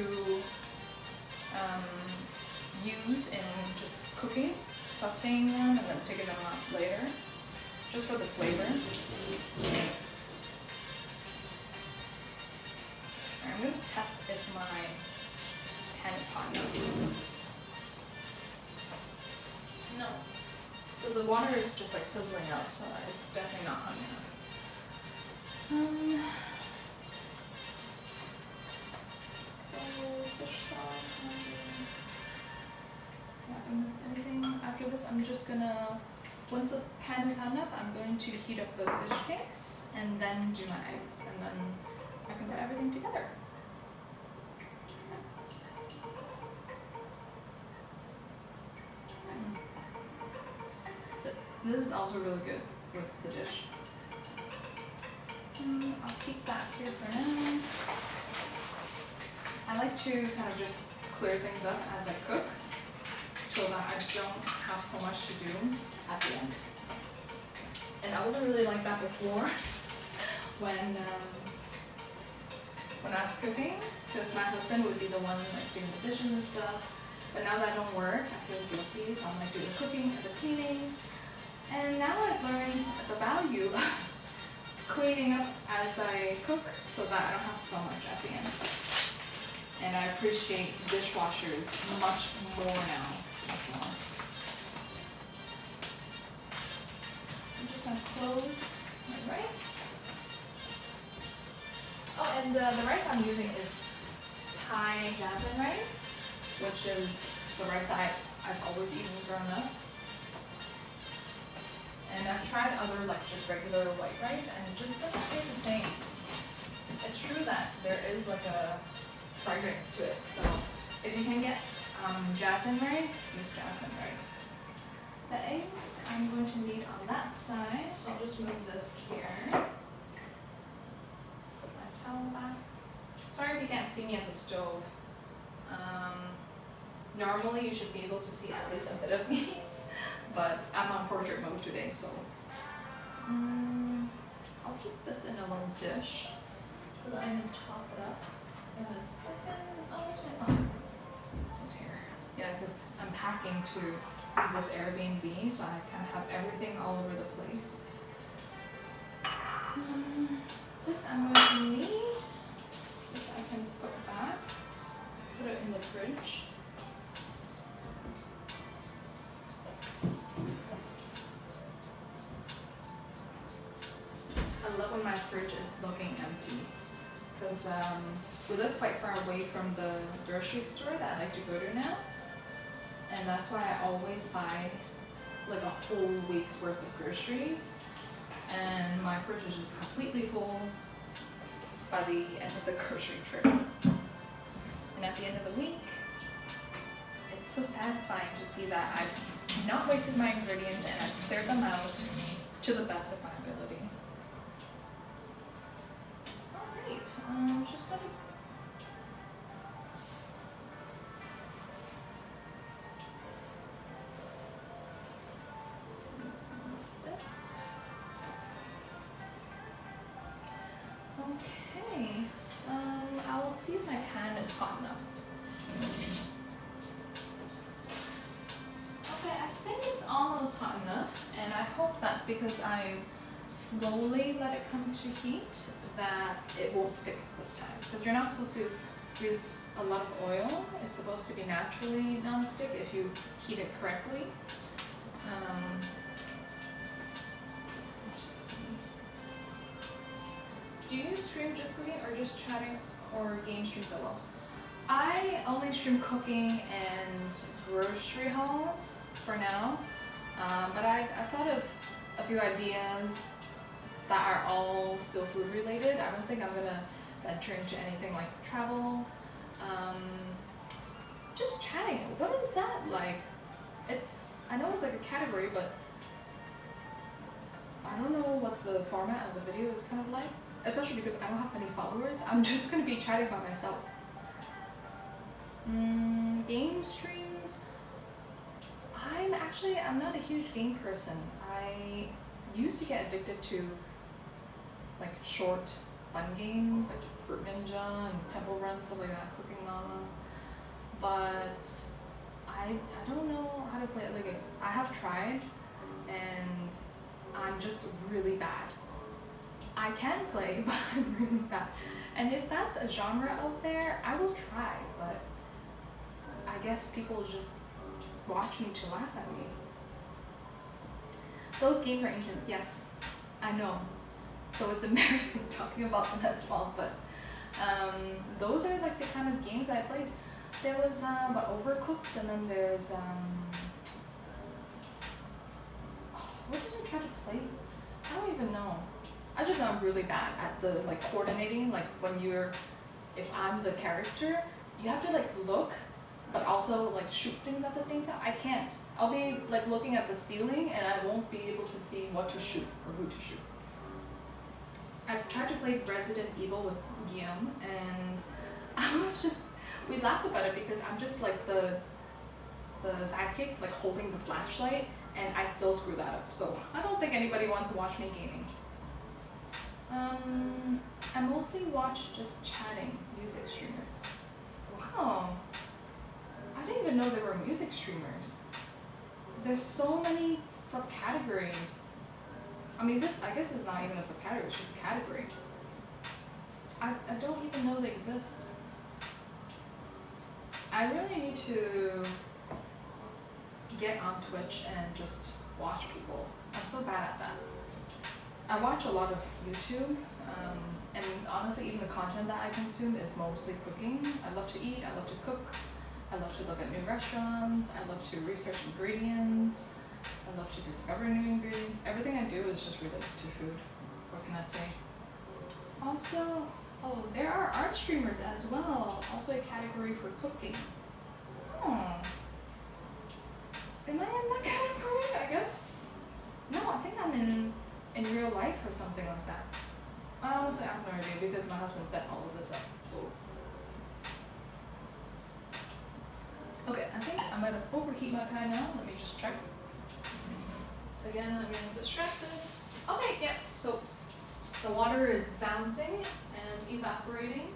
use in just cooking, sauteing them, and then taking them out later, just for the flavor. I'm going to test if my pan is hot enough. No. So the water is just like fizzling out, so it's definitely not hot enough. So fish sauce. Yeah, I missed anything. After this, I'm just gonna, once the pan is hot enough, I'm going to heat up the fish cakes and then do my eggs, and then I can put everything together. This is also really good with the dish. I'll keep that here for now. I like to kind of just clear things up as I cook. so that I don't have so much to do at the end. And I wasn't really like that before when I was cooking, because my husband would be the one like doing the dishes and stuff. But now that I don't work, I feel guilty, so I'm like doing the cooking and the cleaning. And now I've learned the value of cleaning up as I cook so that I don't have so much at the end. And I appreciate dishwashers much more now, much more. I'm just gonna close my rice. Oh, and the rice I'm using is Thai jasmine rice, which is the rice that I've always eaten growing up. And I've tried other like just regular white rice and it just doesn't taste the same. It's true that there is like a fragrance to it, so if you can get jasmine rice, use jasmine rice. The eggs I'm going to need on that side, so I'll just move this here. Put my towel back. Sorry if you can't see me at the stove. Normally you should be able to see at least a bit of me, but I'm on portrait mode today, so I'll keep this in a little dish so that I can top it up in a second. Oh, where's my, it's here. Yeah, because I'm packing to leave this Airbnb, so I kind of have everything all over the place. This I'm going to need. This I can put back, put it in the fridge. I love when my fridge is looking empty, because we live quite far away from the grocery store that I like to go to now, and that's why I always buy like a whole week's worth of groceries, and my fridge is just completely full by the end of the grocery trip. And at the end of the week, it's so satisfying to see that I've not wasted my ingredients and I've cleared them out to the best of my ability. Alright, I'm just gonna mix some of it. Okay, I will see if my pan is hot enough. Okay, I think it's almost hot enough, and I hope that because I slowly let it come to heat, that it won't stick this time. Because you're not supposed to use a lot of oil. It's supposed to be naturally non-stick if you heat it correctly. Just see. Do you stream just cooking or just chatting or game streams as well? I only stream cooking and grocery hauls for now, but I've thought of a few ideas that are all still food related. I don't think I'm gonna venture into anything like travel. Just chatting. What is that like? I know it's like a category, but I don't know what the format of the video is kind of like. Especially because I don't have many followers. I'm just gonna be chatting by myself. Game streams. I'm not a huge game person. I used to get addicted to like short fun games like Fruit Ninja and Temple Run, stuff like that, Cooking Mama. But I don't know how to play other games. I have tried and I'm just really bad. I can play, but I'm really bad. And if that's a genre out there, I will try, but I guess people just watch me to laugh at me. Those games are ancient, yes, I know. So it's embarrassing talking about them as well, but those are like the kind of games I played. There was Overcooked, and then there's what did I try to play? I don't even know. I just know I'm really bad at the like coordinating, like if I'm the character, you have to like look, but also like shoot things at the same time. I can't. I'll be like looking at the ceiling and I won't be able to see what to shoot or who to shoot. I've tried to play Resident Evil with Guillaume and we laugh about it because I'm just like the the sidekick, like holding the flashlight, and I still screw that up. So I don't think anybody wants to watch me gaming. I mostly watch just chatting music streamers. Wow. I didn't even know there were music streamers. There's so many subcategories. I mean, this, I guess, is not even a subcategory, it's just a category. I don't even know they exist. I really need to get on Twitch and just watch people. I'm so bad at that. I watch a lot of YouTube, and honestly, even the content that I consume is mostly cooking. I love to eat, I love to cook, I love to look at new restaurants, I love to research ingredients, I love to discover new ingredients. Everything I do is just related to food. What can I say? Also, oh, there are art streamers as well. Also a category for cooking. Oh. Am I in that category? I guess. No, I think I'm in real life or something like that. Honestly, I have no idea because my husband set all of this up. So. Okay, I think I might have overheated my pan now. Let me just check. Again, I'm getting distracted. Okay, yeah, so the water is bouncing and evaporating.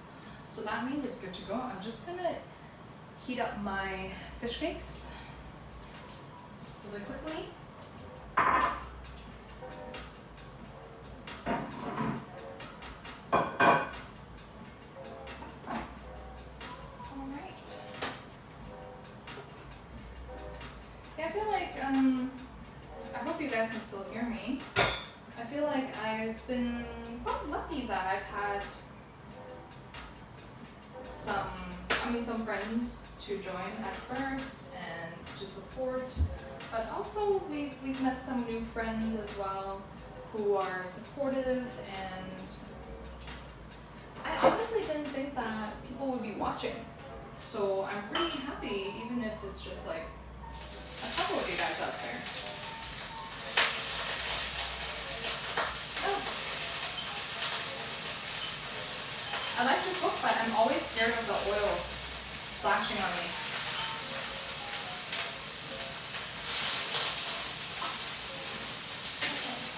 So that means it's good to go. I'm just gonna heat up my fish cakes really quickly. Alright. Yeah, I feel like, I hope you guys can still hear me. I feel like I've been quite lucky that I've had some friends to join at first and to support, but also we've met some new friends as well who are supportive, and I honestly didn't think that people would be watching. So I'm pretty happy, even if it's just like a couple of you guys out there. I like to cook, but I'm always scared of the oil splashing on me.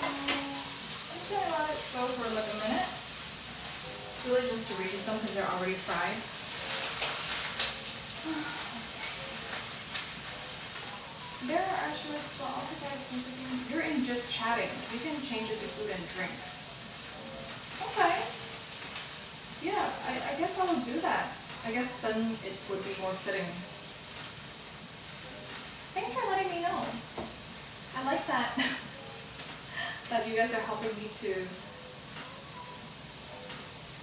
I'm just gonna let it go for like a minute. It's really just to reheat them because they're already fried. There are actually, well, also guys, you're in just chatting. You can change it to food and drink. Okay. Yeah, I guess I will do that. I guess then it would be more fitting. Thanks for letting me know. I like that that you guys are helping me to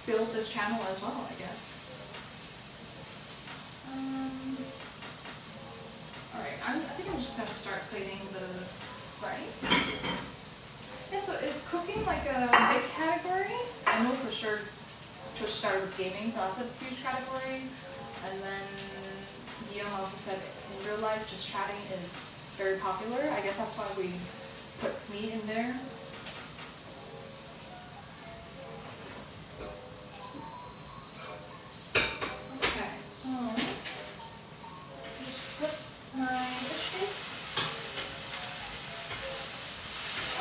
build this channel as well, I guess. Alright, I think I'm just gonna start plating the rice. Yeah, so is cooking like a big category? I know for sure Twitch started with gaming, so that's a huge category. And then Guillaume also said in real life, just chatting is very popular. I guess that's why we put meat in there. Okay, so just put my fish cakes.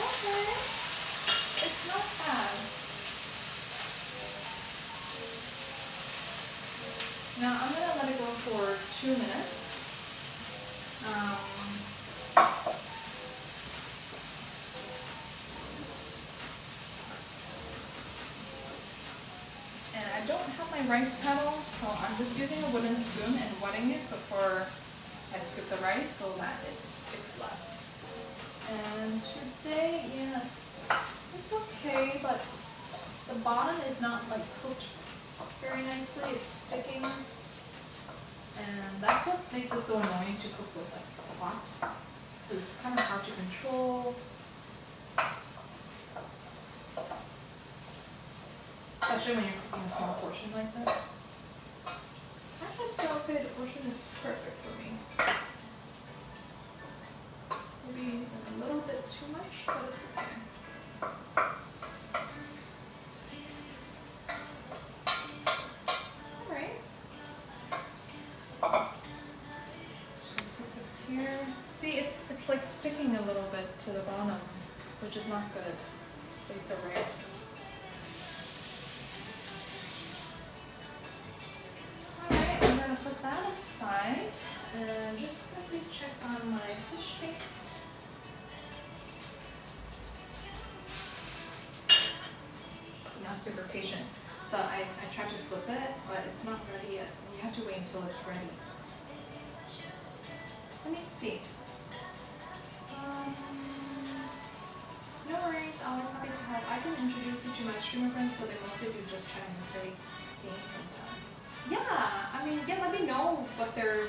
Okay, it's not bad. Now I'm gonna let it go for 2 minutes. And I don't have my rice paddle, so I'm just using a wooden spoon and wetting it before I scoop the rice so that it sticks less. And today, yeah, it's okay, but the bottom is not like cooked very nicely, it's sticking, and that's what makes it so annoying to cook with like a pot, because it's kind of hard to control, especially when you're cooking a small portion like this. Actually, so okay, the portion is perfect for me. Maybe a little bit too much, but it's okay. Alright. Just gonna put this is not good. It's the rice. Alright, I'm gonna put that aside and just quickly check on my fish cakes. Not super patient. So I tried to flip it, but it's not ready yet. You have to wait until it's ready. Let me see. No worries, I'll be happy to help. I can introduce you to my streamer friends, but they mostly do just chat and play games sometimes. Yeah, I mean, yeah, let me know what their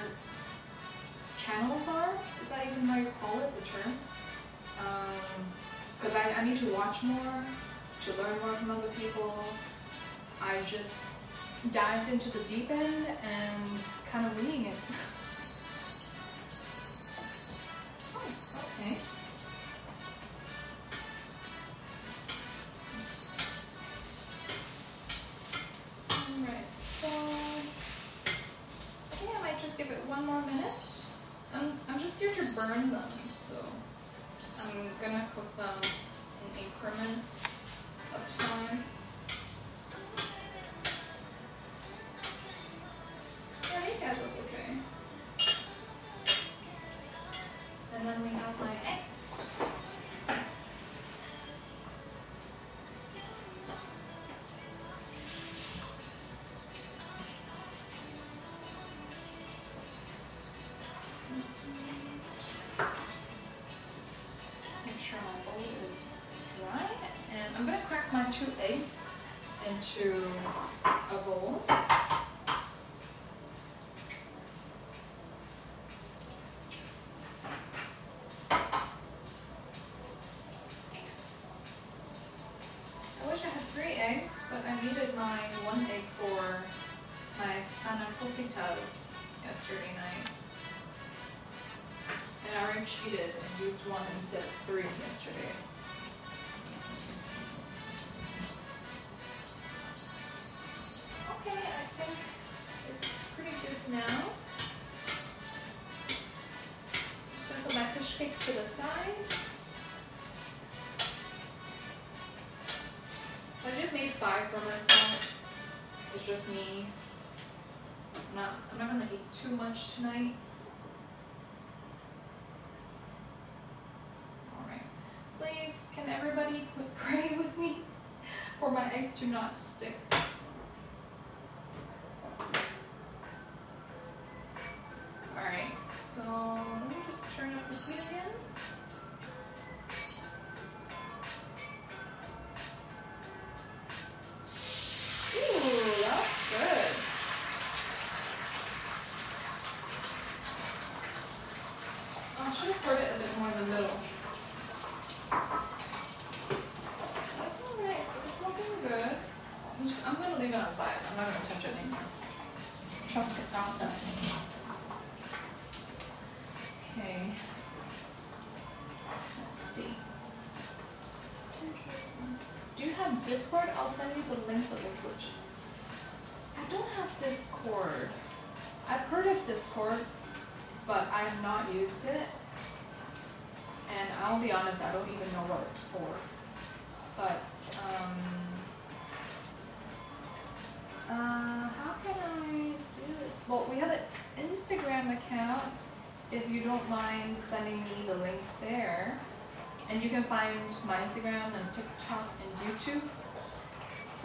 channels are. Is that even how you call it, the term? Because I need to watch more, to learn more from other people. I just dived into the deep end and kind of winging it. Oh, okay. Alright, so I think I might just give it one more minute. I'm just here to burn them, so I'm gonna cook them in increments of time. Yeah, these guys look okay. And then we have my eggs. Make sure my bowl is dry. And I'm gonna crack my 2 eggs into a bowl. I wish I had 3 eggs, but I needed my 1 egg for my spanakoppitas yesterday night. And I already cheated and used 1 instead of 3 yesterday. Okay, I think it's pretty good now. Just gonna put my fish cakes to the side. I just made 5 for myself. It's just me. I'm not gonna eat too much tonight. Alright. Please, can everybody pray with me for my eggs to not stick? Alright, so let me just turn up the heat again. Ooh, that's good. I should have poured it a bit more in the middle. That's alright, so it's looking good. I'm gonna leave it on 5. I'm not gonna touch it anymore. Trust the process. Okay. Let's see. Do you have Discord? I'll send you the links of the Twitch. I don't have Discord. I've heard of Discord, but I have not used it. And I'll be honest, I don't even know what it's for. But, how can I do this? Well, we have an Instagram account, if you don't mind sending me the links there. And you can find my Instagram and TikTok and YouTube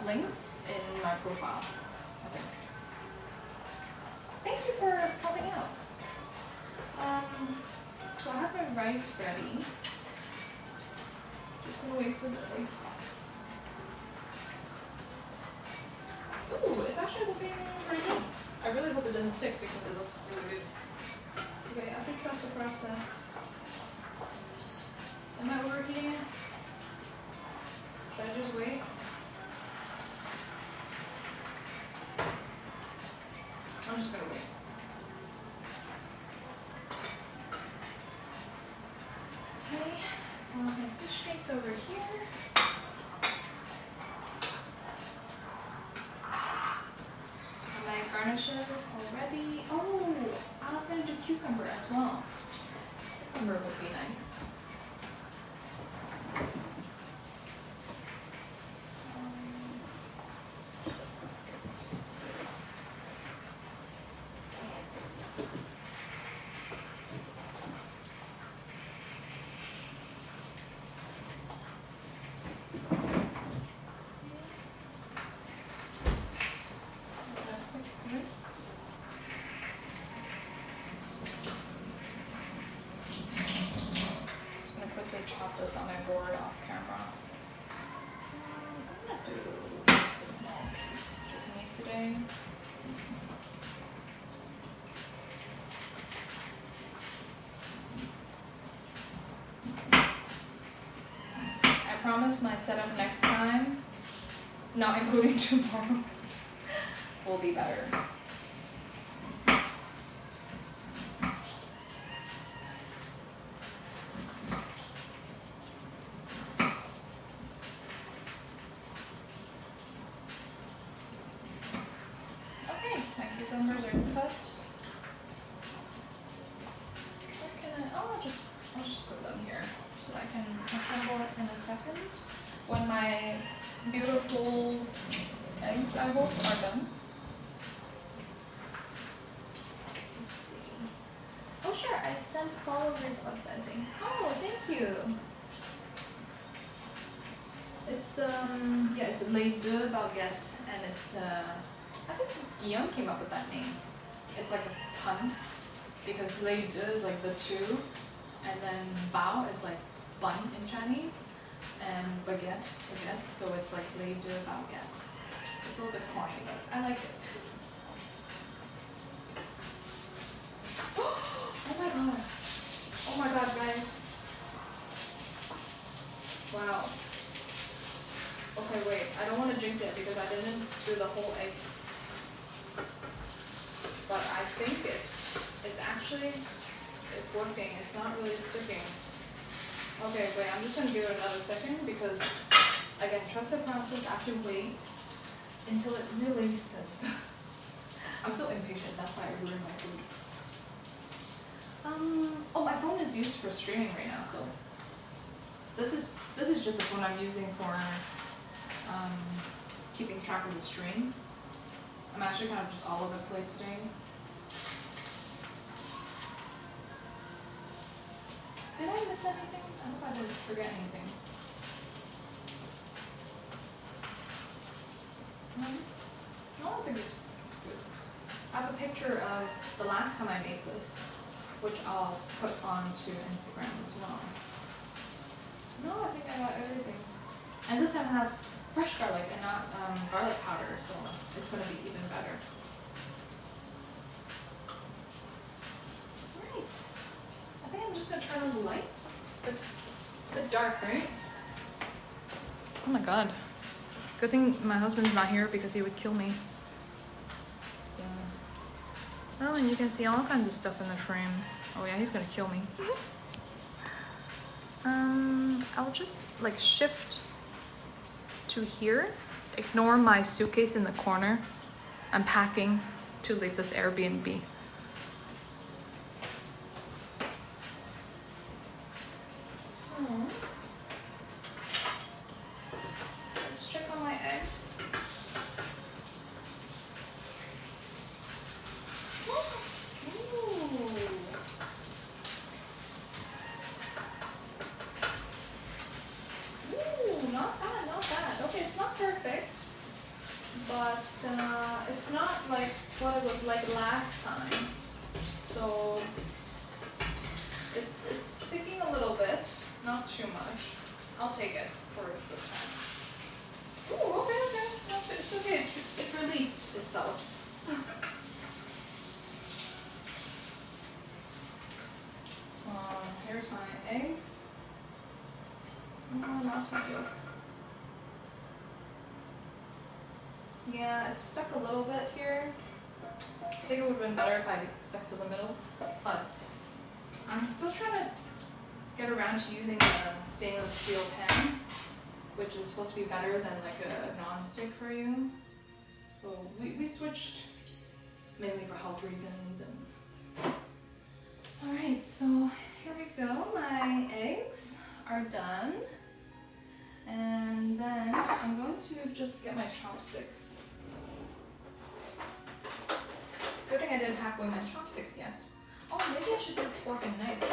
links in my profile, I think. Thank you for helping out. So I have my rice ready. Just gonna wait for the eggs. Ooh, it's actually looking pretty good. I really hope it doesn't stick because it looks really good. Okay, I have to trust the process. Am I overheating it? Should I just wait? I'm just gonna wait. Okay, so I have fish cakes over here. And my garnishes already. Oh, I was gonna do cucumber as well. Cucumber would be nice. board off camera. I'm gonna do just a small piece, just me today. I promise my setup next time, not including tomorrow, will be better. Okay, my cucumbers are cut. Where can I, I'll just put them here so I can assemble it in a second when my beautiful eggs, I hope, are done. Let's see. Oh sure, I sent follow request, I think. Oh, thank you. It's yeah, it's Les Deux Baguettes, and it's I think Guillaume came up with that name. It's like a pun because Les Deux is like the two, and then bao is like bun in Chinese, and baguette, so it's like Les Deux Baguettes. It's a little bit corny, but I like it. Oh my god. Oh my god, guys. Wow. Okay, wait. I don't want to jinx it because I didn't do the whole egg. But I think it's actually, it's working. It's not really sticking. Okay, wait. I'm just going to give it another second because, again, trust the process. I have to wait until it releases. I'm so impatient. That's why I ruined my food. Oh, my phone is used for streaming right now, so this is just the phone I'm using for keeping track of the stream. I'm actually kind of just all over the place today. Did I miss anything? I hope I didn't forget anything. No, I don't think it's good. I have a picture of the last time I made this, which I'll put onto Instagram as well. No, I think I got everything. And this time I have fresh garlic and not garlic powder, so it's going to be even better. Right. I think I'm just going to turn on the light. It's a bit dark, right? Oh my god. Good thing my husband's not here because he would kill me. So. Oh, and you can see all kinds of stuff in the frame. Oh yeah, he's gonna kill me. I'll just like shift to here. Ignore my suitcase in the corner. I'm packing to leave this Airbnb. So, let's check on my eggs. Ooh. Ooh, not bad, not bad. Okay, it's not perfect, but it's not like what it was like last time. So it's sticking a little bit, not too much. I'll take it for this time. Ooh, okay. It's okay. It released itself. So here's my eggs. Oh, I lost my yolk. Yeah, it's stuck a little bit here. I think it would have been better if I stuck to the middle, but I'm still trying to get around to using the stainless steel pan, which is supposed to be better than like a non-stick for you. So we switched mainly for health reasons. And alright, so here we go. My eggs are done. And then I'm going to just get my chopsticks. Good thing I didn't pack away my chopsticks yet. Oh, maybe I should do fork and knife.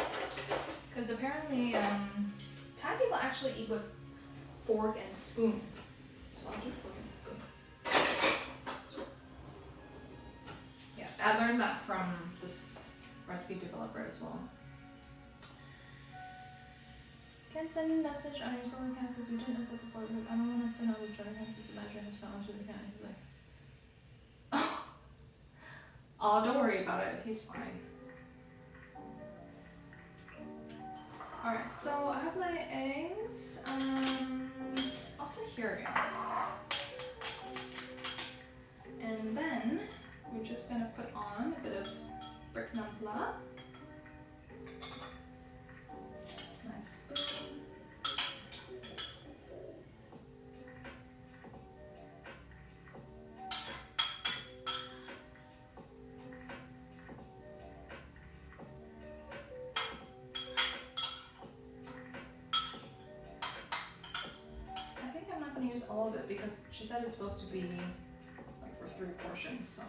Because apparently Thai people actually eat with fork and spoon. So I'll do fork and spoon. Yeah, I learned that from this recipe developer as well. Can't send a message on your solo account because you didn't accept the follow. I don't want to send out the joint account because my joint is found onto the account. He's like, oh, don't worry about it. He's fine. Alright, so I have my eggs. I'll sit here again. And then we're just gonna put on a bit of Prik. Nice spoon. I think I'm not gonna use all of it because she said it's supposed to be like for 3 portions, so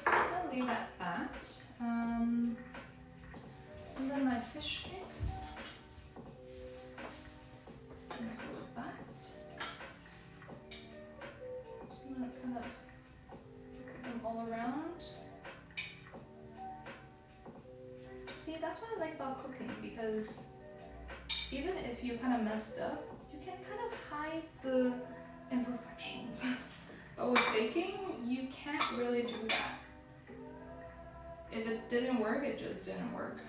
I'm just gonna leave that at that. And then my fish cakes. I'm gonna go with that. So I'm gonna kind of put them all around. See, that's what I like about cooking, because even if you kind of messed up, you can kind of hide the imperfections. But with baking, you can't really do that. If it didn't work, it just didn't work.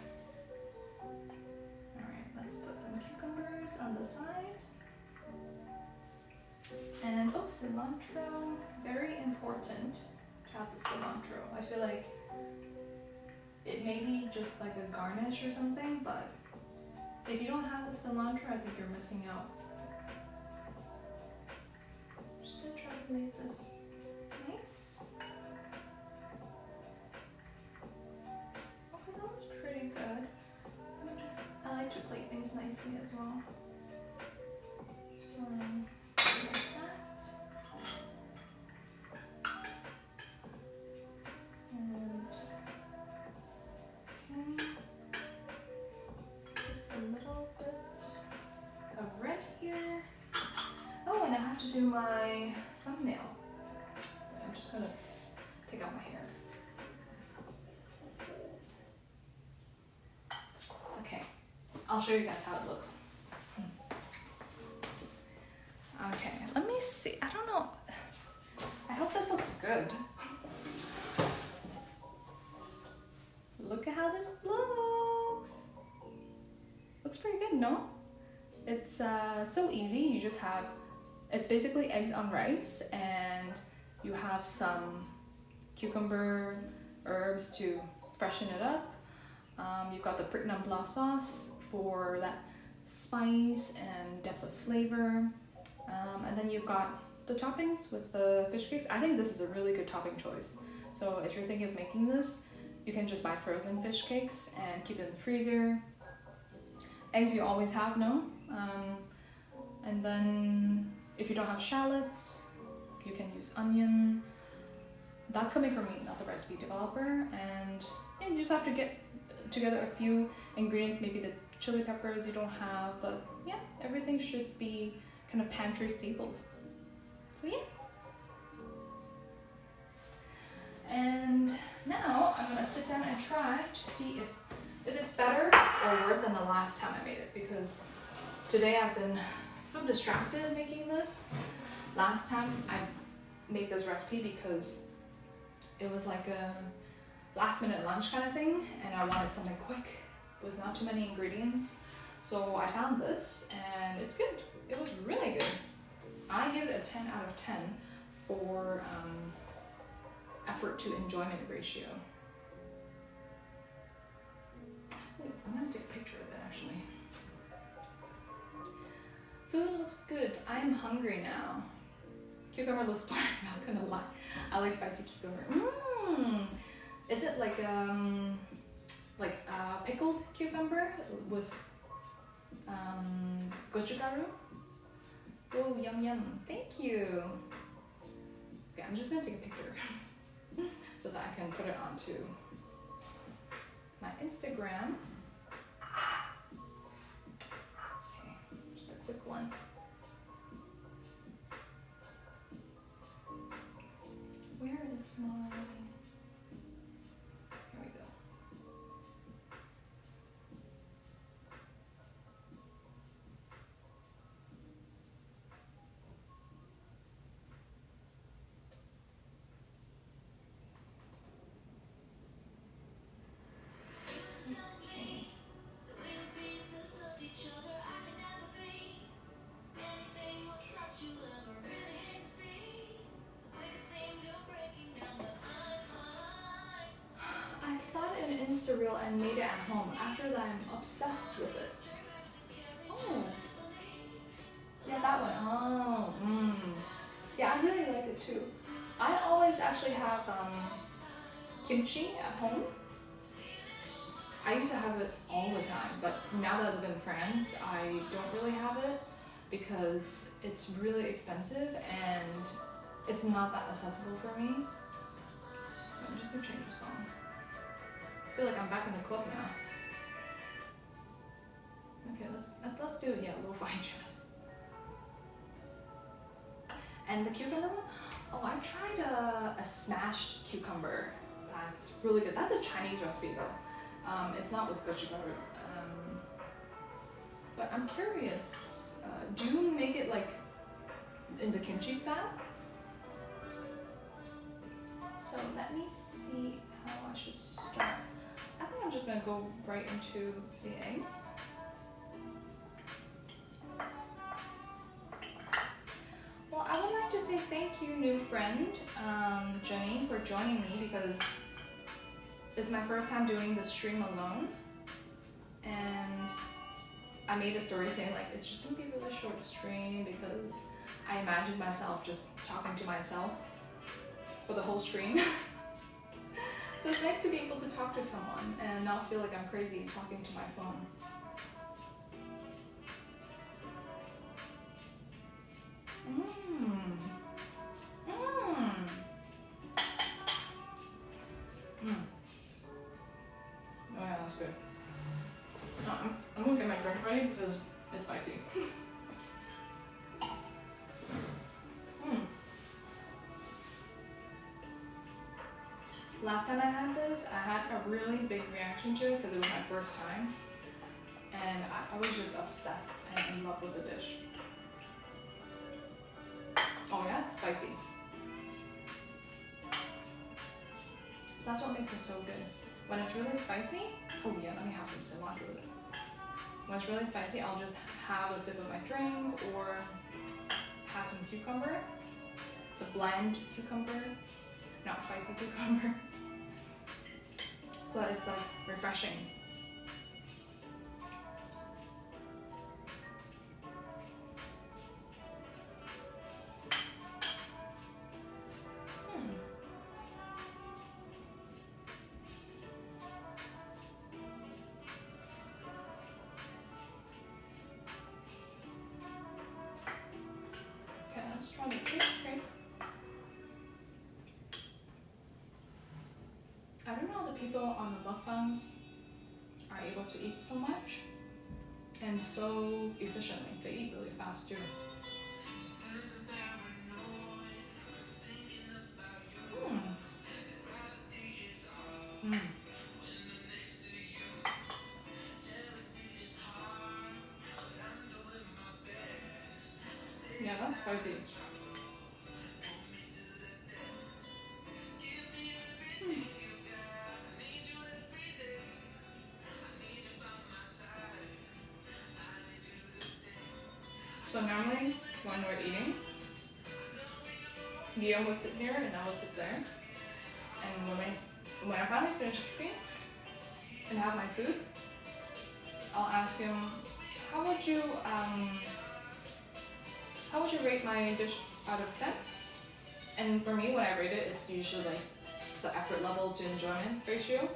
Alright, let's put some cucumbers on the side. And oh, cilantro. Very important to have the cilantro. I feel like it may be just like a garnish or something, but if you don't have the cilantro, I think you're missing out. I'm just gonna try to make this nice. Okay, that was pretty good. I like to plate things nicely as well. So, like that. And, okay. Just a little bit of red here. Oh, and I have to do my thumbnail. I'm just gonna take out my hair. Okay, I'll show you guys how it looks. Okay, let me see. I don't know. I hope this looks good. Look at how this looks. Looks pretty good, no? It's so easy. You just have, it's basically eggs on rice, and you have some cucumber herbs to freshen it up. You've got the Prik sauce for that spice and depth of flavor. And then you've got the toppings with the fish cakes. I think this is a really good topping choice. So if you're thinking of making this, you can just buy frozen fish cakes and keep it in the freezer. Eggs you always have, no? And then if you don't have shallots, you can use onion. That's coming from me, not the recipe developer. And yeah, you just have to get together a few ingredients, maybe the chili peppers you don't have, but yeah, everything should be kind of pantry staples. So yeah. And now I'm gonna sit down and try to see if it's better or worse than the last time I made it, because today I've been so distracted making this. Last time I made this recipe because it was like a last minute lunch kind of thing, and I wanted something quick with not too many ingredients. So I found this and it's good. It was really good. I give it a 10 out of 10 for effort to enjoyment ratio. Ooh, I'm gonna take a picture of it actually. Food looks good. I am hungry now. Cucumber looks fine, not gonna lie. I like spicy cucumber. Is it like pickled cucumber with gochugaru? Oh, yum yum. Thank you. Okay, I'm just gonna take a picture so that I can put it onto my Instagram. Okay, just a quick one. Where is my... Here we go. cereal and made it at home. After that, I'm obsessed with it. Oh. Yeah, that one. Oh. Yeah, I really like it too. I always actually have kimchi at home. I used to have it all the time, but now that I live in France, I don't really have it because it's really expensive and it's not that accessible for me. I'm just gonna change the song. I feel like I'm back in the club now. Okay, let's do lo-fi jazz. And the cucumber one? Oh, I tried a smashed cucumber. That's really good. That's a Chinese recipe though. It's not with gochugaru. But I'm curious. Do you make it like in the kimchi style? So let me see how I should start. I think I'm just gonna go right into the eggs. Well, I would like to say thank you, new friend, Jenny, for joining me because it's my first time doing the stream alone. And I made a story saying like, it's just gonna be a really short stream because I imagined myself just talking to myself for the whole stream. So it's nice to be able to talk to someone and not feel like I'm crazy talking to my phone. Oh yeah, that's good. No, I'm gonna get my drink ready because it's spicy. Last time I had this, I had a really big reaction to it because it was my first time. And I was just obsessed and in love with the dish. Oh yeah, it's spicy. That's what makes it so good. When it's really spicy, oh yeah, let me have some cilantro with it. When it's really spicy, I'll just have a sip of my drink or have some cucumber. The bland cucumber, not spicy cucumber. So it's like refreshing. Okay, let's try the Prik. I don't know how the people on the mukbangs are able to eat so much and so efficiently. They eat really fast too. Yeah, that's spicy. So normally when we're eating, Guillaume would sit here and I would sit there. And when I finally finish cooking and have my food, I'll ask him, how would you rate my dish out of 10? And for me, when I rate it, it's usually like the effort level to enjoyment ratio.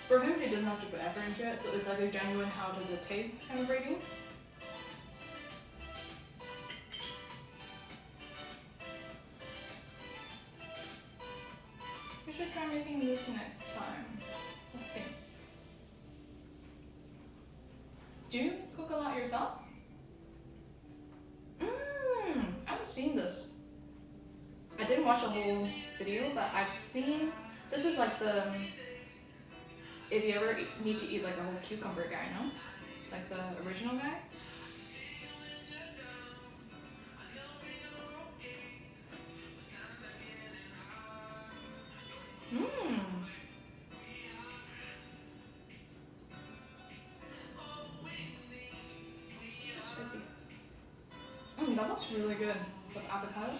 For him, he doesn't have to put effort into it, so it's like a genuine how does it taste kind of rating. We should try making this next time. Let's see. Do you cook a lot yourself? I haven't seen this. I didn't watch a whole video, but I've seen. This is like the. If you ever need to eat like a whole cucumber guy, no? Like the original guy. That looks really good with avocado.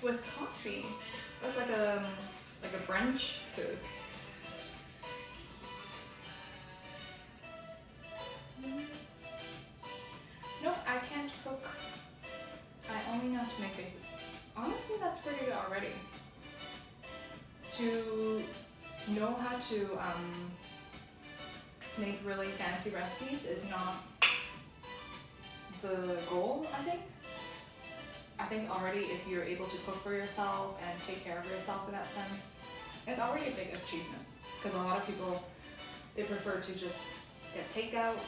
with coffee. That's like a brunch food. Nope, I can't cook. I only know how to make faces. Honestly, that's pretty good already. To know how to make really fancy recipes is not the goal, I think. I think already if you're able to cook for yourself and take care of yourself in that sense, it's already a big achievement. Because a lot of people, they prefer to just get takeout.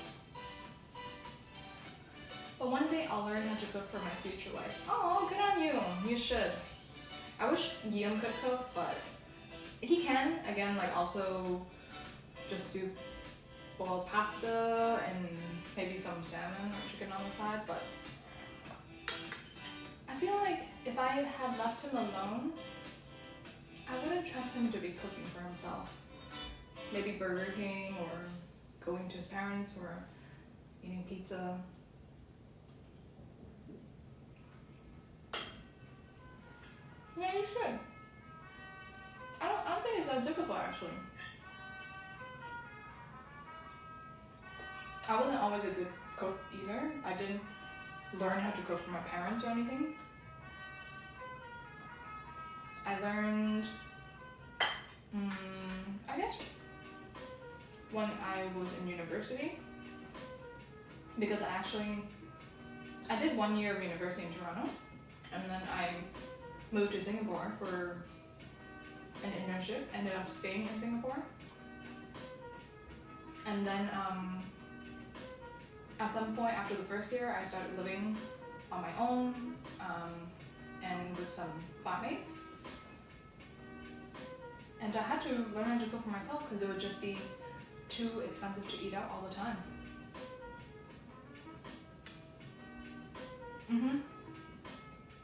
But one day I'll learn how to cook for my future wife. Oh, good on you. You should. I wish Guillaume could cook, but he can. Again, like also just do boiled pasta and maybe some salmon or chicken on the side. But I feel like if I had left him alone, I wouldn't trust him to be cooking for himself. Maybe Burger King or going to his parents or eating pizza. Yeah, you should. I don't think it's that difficult actually. I wasn't always a good cook either. I didn't learn how to cook for my parents or anything. I learned, I guess, when I was in university, because I did 1 year of university in Toronto, and then I moved to Singapore for an internship, ended up staying in Singapore, and then at some point after the first year, I started living on my own and with some flatmates. And I had to learn how to cook for myself because it would just be too expensive to eat out all the time.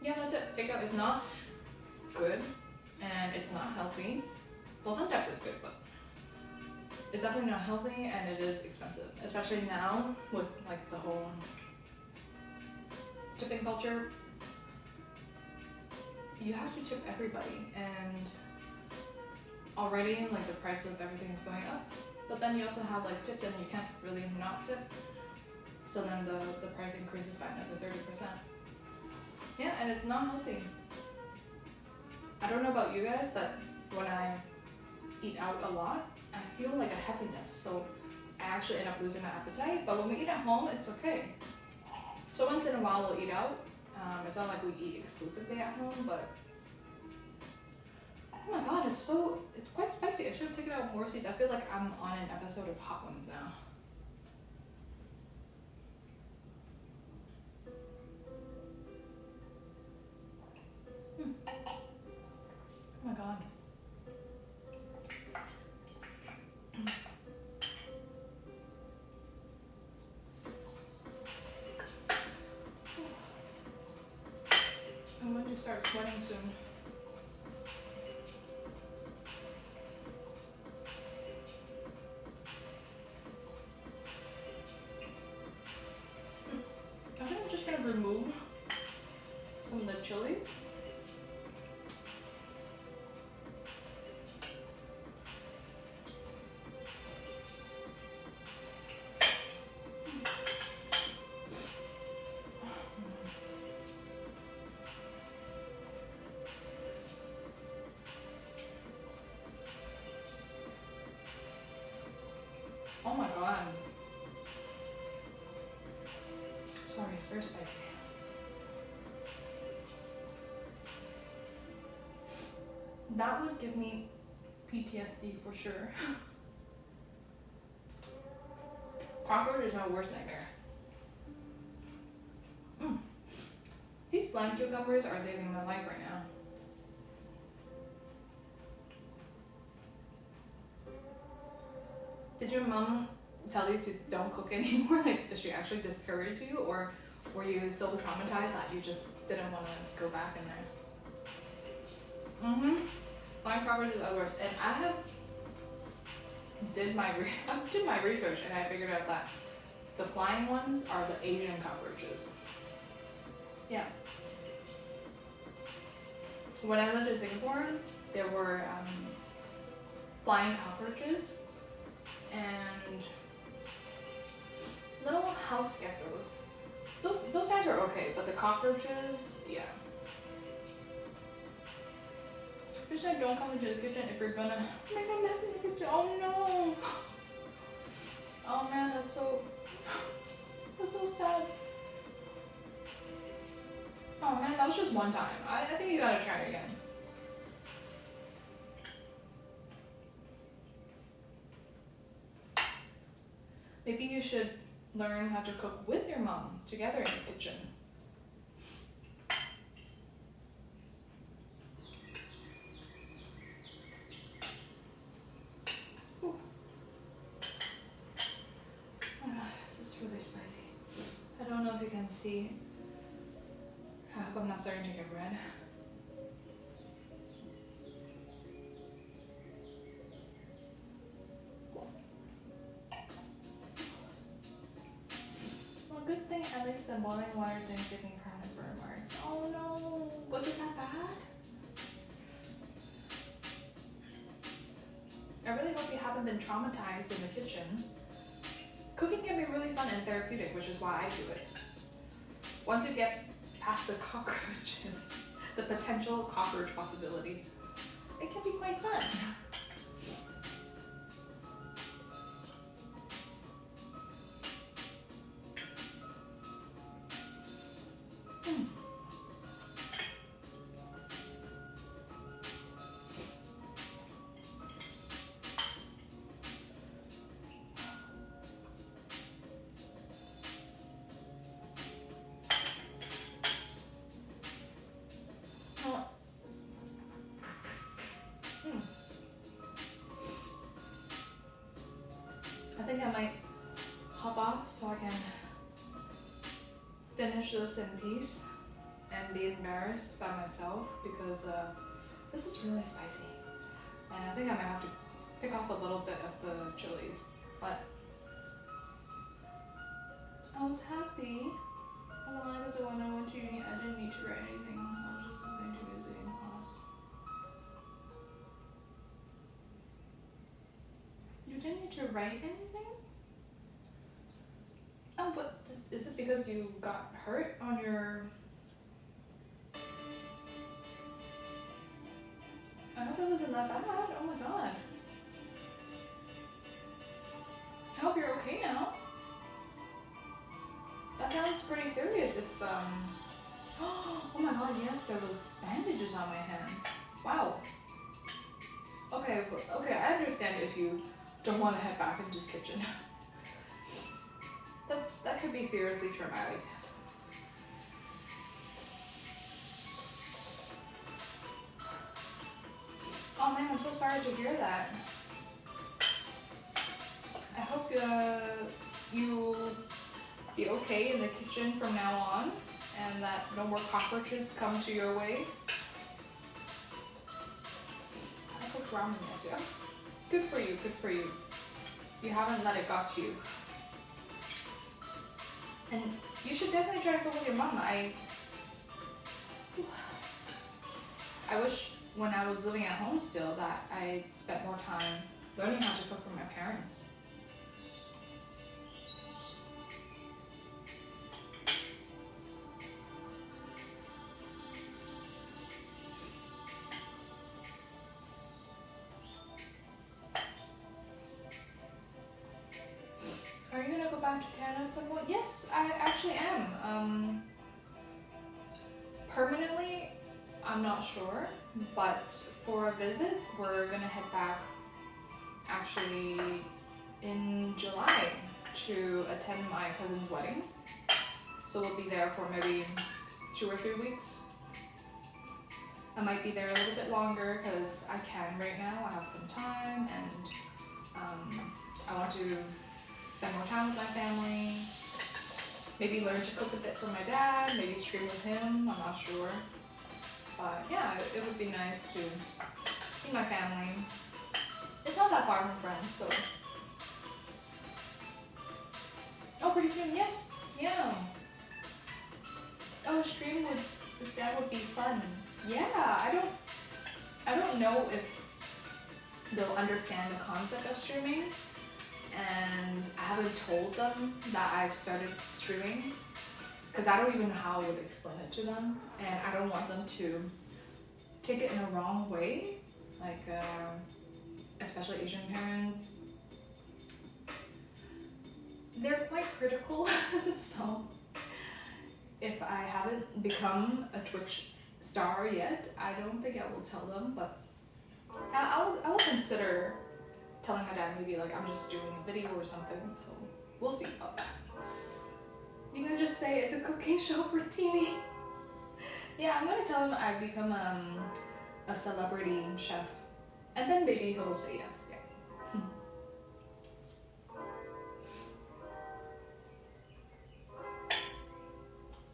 Yeah, that's it. Takeout is not good and it's not healthy. Well, sometimes it's good, but it's definitely not healthy and it is expensive, especially now with like the whole tipping culture. You have to tip everybody, and already like the price of everything is going up, but then you also have like tips and you can't really not tip, so then the price increases by another 30%. Yeah, and it's not healthy. I don't know about you guys, but when I eat out a lot, I feel like a heaviness, so I actually end up losing my appetite. But when we eat at home, it's okay. So once in a while we'll eat out. It's not like we eat exclusively at home, but oh my god, it's quite spicy. I should have taken out more seeds. I feel like I'm on an episode of Hot Ones now. Oh my god. I'm going to start sweating soon. I think I'm just going to remove some of the chili. Oh my god. Sorry, it's very spicy. That would give me PTSD for sure. Cockroach is my worst nightmare. These blank cucumbers are saving my life right now. Did your mom tell you to don't cook anymore? Like, does she actually discourage you, or were you so traumatized that you just didn't want to go back in there? Flying cockroaches are the worst, and I did my research, and I figured out that the flying ones are the Asian cockroaches. Yeah. when I lived in Singapore, there were flying cockroaches and little house geckos. Those guys are okay, but the cockroaches, yeah. Fish that don't come into the kitchen if you're gonna make a mess in the kitchen. Oh no! Oh man, that's so sad. Oh man, that was just one time. I think you gotta try it again. Maybe you should learn how to cook with your mom together in the kitchen. Ooh. This is really spicy. I don't know if you can see. I hope I'm not starting to get red. Well, good thing at least the boiling water didn't give me permanent burn marks. Oh no! Was it that bad? I really hope you haven't been traumatized in the kitchen. Cooking can be really fun and therapeutic, which is why I do it. Once you get past the cockroaches, the potential cockroach possibility, it can be quite fun. I think I might hop off so I can finish this in peace and be embarrassed by myself because this is really spicy. And I think I might have to pick off a little bit of the chilies. But I was happy. How long ago when I went to uni, I didn't need to write anything. I was just listening to music in class. You didn't need to write anything? Oh, but is it because you got hurt on your... I hope it wasn't that bad. Oh my god. I hope you're okay now. That sounds pretty serious if, oh my god, yes, there was bandages on my hands. Wow. Okay, okay, I understand if you don't want to head back into the kitchen. That could be seriously traumatic. Oh man, I'm so sorry to hear that. I hope you'll be okay in the kitchen from now on and that no more cockroaches come to your way. I cooked ramen yesterday. Good for you, good for you. You haven't let it got to you. And you should definitely try to cook with your mom. I wish when I was living at home still that I spent more time learning how to cook for my parents. Are you gonna go back to Canada at some point? Yes, I actually am. Permanently, I'm not sure, but for a visit, we're gonna head back actually in July to attend my cousin's wedding. So we'll be there for maybe 2 or 3 weeks. I might be there a little bit longer because I can right now. I have some time and I want to spend more time with my family. Maybe learn to cook a bit for my dad, maybe stream with him, I'm not sure. But yeah, it would be nice to see my family. It's not that far from friends, so. Oh, pretty soon, yes, yeah. Oh, a stream with dad would be fun. yeah, I don't know if they'll understand the concept of streaming, and I haven't told them that I've started streaming because I don't even know how I would explain it to them, and I don't want them to take it in a wrong way, like especially Asian parents. They're quite critical, so if I haven't become a Twitch star yet, I don't think I will tell them, but I will consider telling my dad maybe like I'm just doing a video or something, so we'll see about that. You can just say it's a cooking show for TV. Yeah, I'm gonna tell him I've become a celebrity chef, and then maybe he'll say yes. Yeah.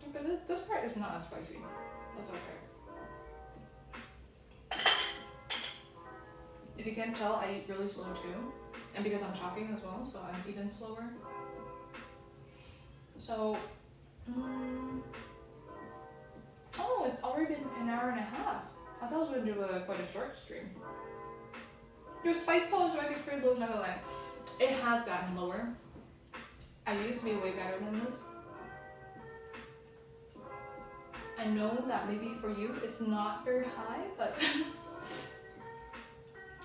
Okay, this part is not as spicy. That's okay. If you can tell, I eat really slow too, and because I'm talking as well, so I'm even slower. So, oh, it's already been an hour and a half. I thought I was going to do quite a short stream. Your spice tolerance might be pretty low, not gonna lie. It has gotten lower. I used to be way better than this. I know that maybe for you it's not very high, but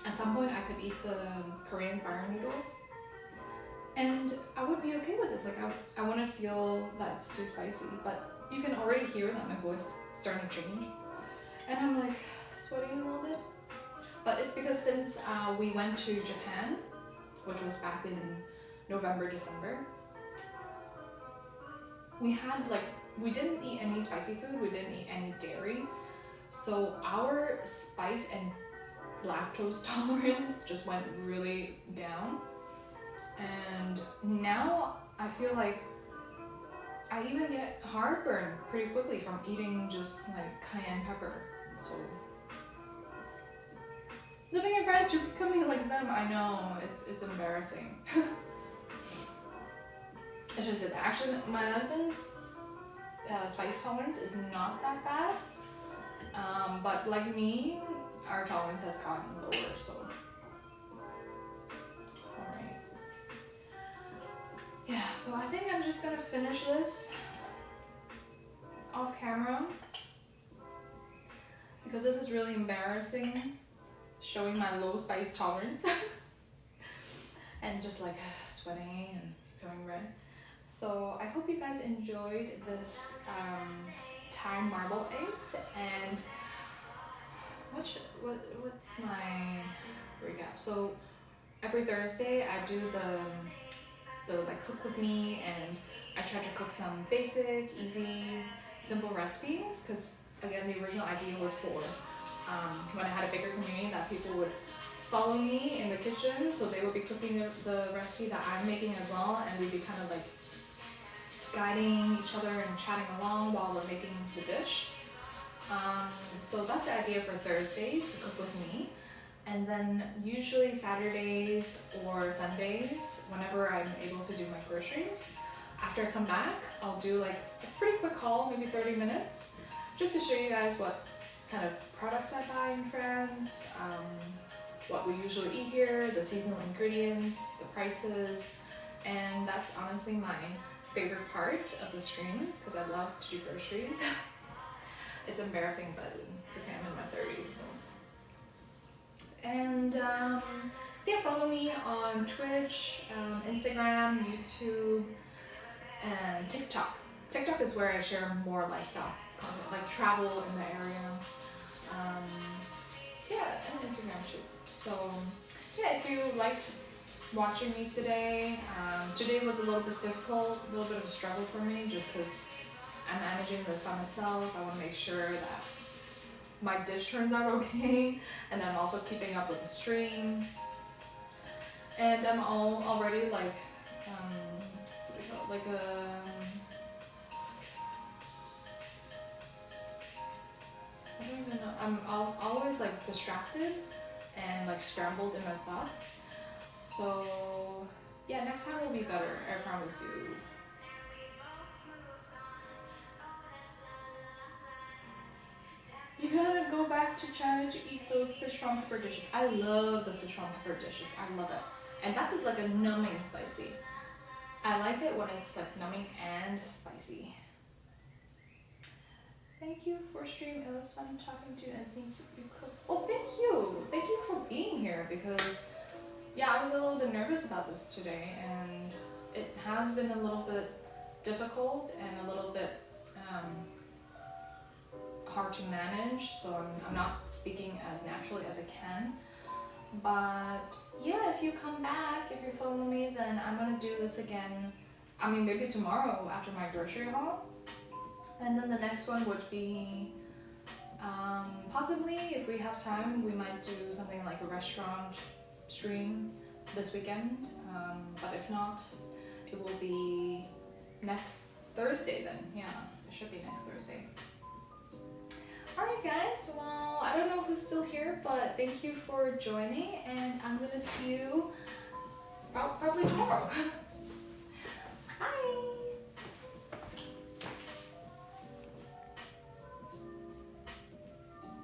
at some point I could eat the Korean fire noodles. And I would be okay with this. Like I wouldn't feel that it's too spicy, but you can already hear that my voice is starting to change. And I'm like sweating a little bit. But it's because since we went to Japan, which was back in November, December, we didn't eat any spicy food, we didn't eat any dairy. So our spice and lactose tolerance just went really down. And now I feel like I even get heartburn pretty quickly from eating just like cayenne pepper. So living in France, you're becoming like them. I know, it's embarrassing. I should say that. Actually, my husband's spice tolerance is not that bad. But like me, our tolerance has gotten lower, so. Alright. Yeah, so I think I'm just gonna finish this off camera because this is really embarrassing, showing my low spice tolerance and just like sweating and becoming red. So I hope you guys enjoyed this Thai marble eggs, and what's my recap? So every Thursday I do the like cook with me, and I try to cook some basic, easy, simple recipes, because again the original idea was for when I had a bigger community that people would follow me in the kitchen, so they would be cooking the recipe that I'm making as well, and we'd be kind of like guiding each other and chatting along while we're making the dish. So that's the idea for Thursdays, to cook with me. And then usually Saturdays or Sundays, whenever I'm able to do my groceries, after I come back, I'll do like a pretty quick haul, maybe 30 minutes, just to show you guys what kind of products I buy in France, what we usually eat here, the seasonal ingredients, the prices, and that's honestly my favorite part of the streams because I love to do groceries. It's embarrassing, but it's okay, I'm in my 30s, so. And yeah, follow me on Twitch, Instagram, YouTube, and TikTok. TikTok is where I share more lifestyle content, like travel in the area. Yeah, and Instagram too. So yeah, if you liked watching me today, today was a little bit difficult, a little bit of a struggle for me, just because I'm managing this by myself. I want to make sure that my dish turns out okay, and I'm also keeping up with the stream. And I'm already like, what do you call it? Like I don't even know. I'm always like distracted and like scrambled in my thoughts. So yeah, next time will be better, I promise you. You gotta go back to China to eat those Sichuan pepper dishes. I love the Sichuan pepper dishes. I love it. And that's like a numbing spicy. I like it when it's like numbing and spicy. Thank you for stream. It was fun talking to you and seeing you cook. Oh, thank you. Thank you for being here because, yeah, I was a little bit nervous about this today and it has been a little bit difficult and a little bit hard to manage. So I'm not speaking as naturally as I can. But yeah, if you come back, if you follow me, then I'm gonna do this again. I mean, maybe tomorrow after my grocery haul. And then the next one would be, possibly if we have time, we might do something like a restaurant stream this weekend. But if not, it will be next Thursday then. Yeah, it should be next Thursday. Alright guys, well, I don't know who's still here, but thank you for joining and I'm gonna see you probably tomorrow.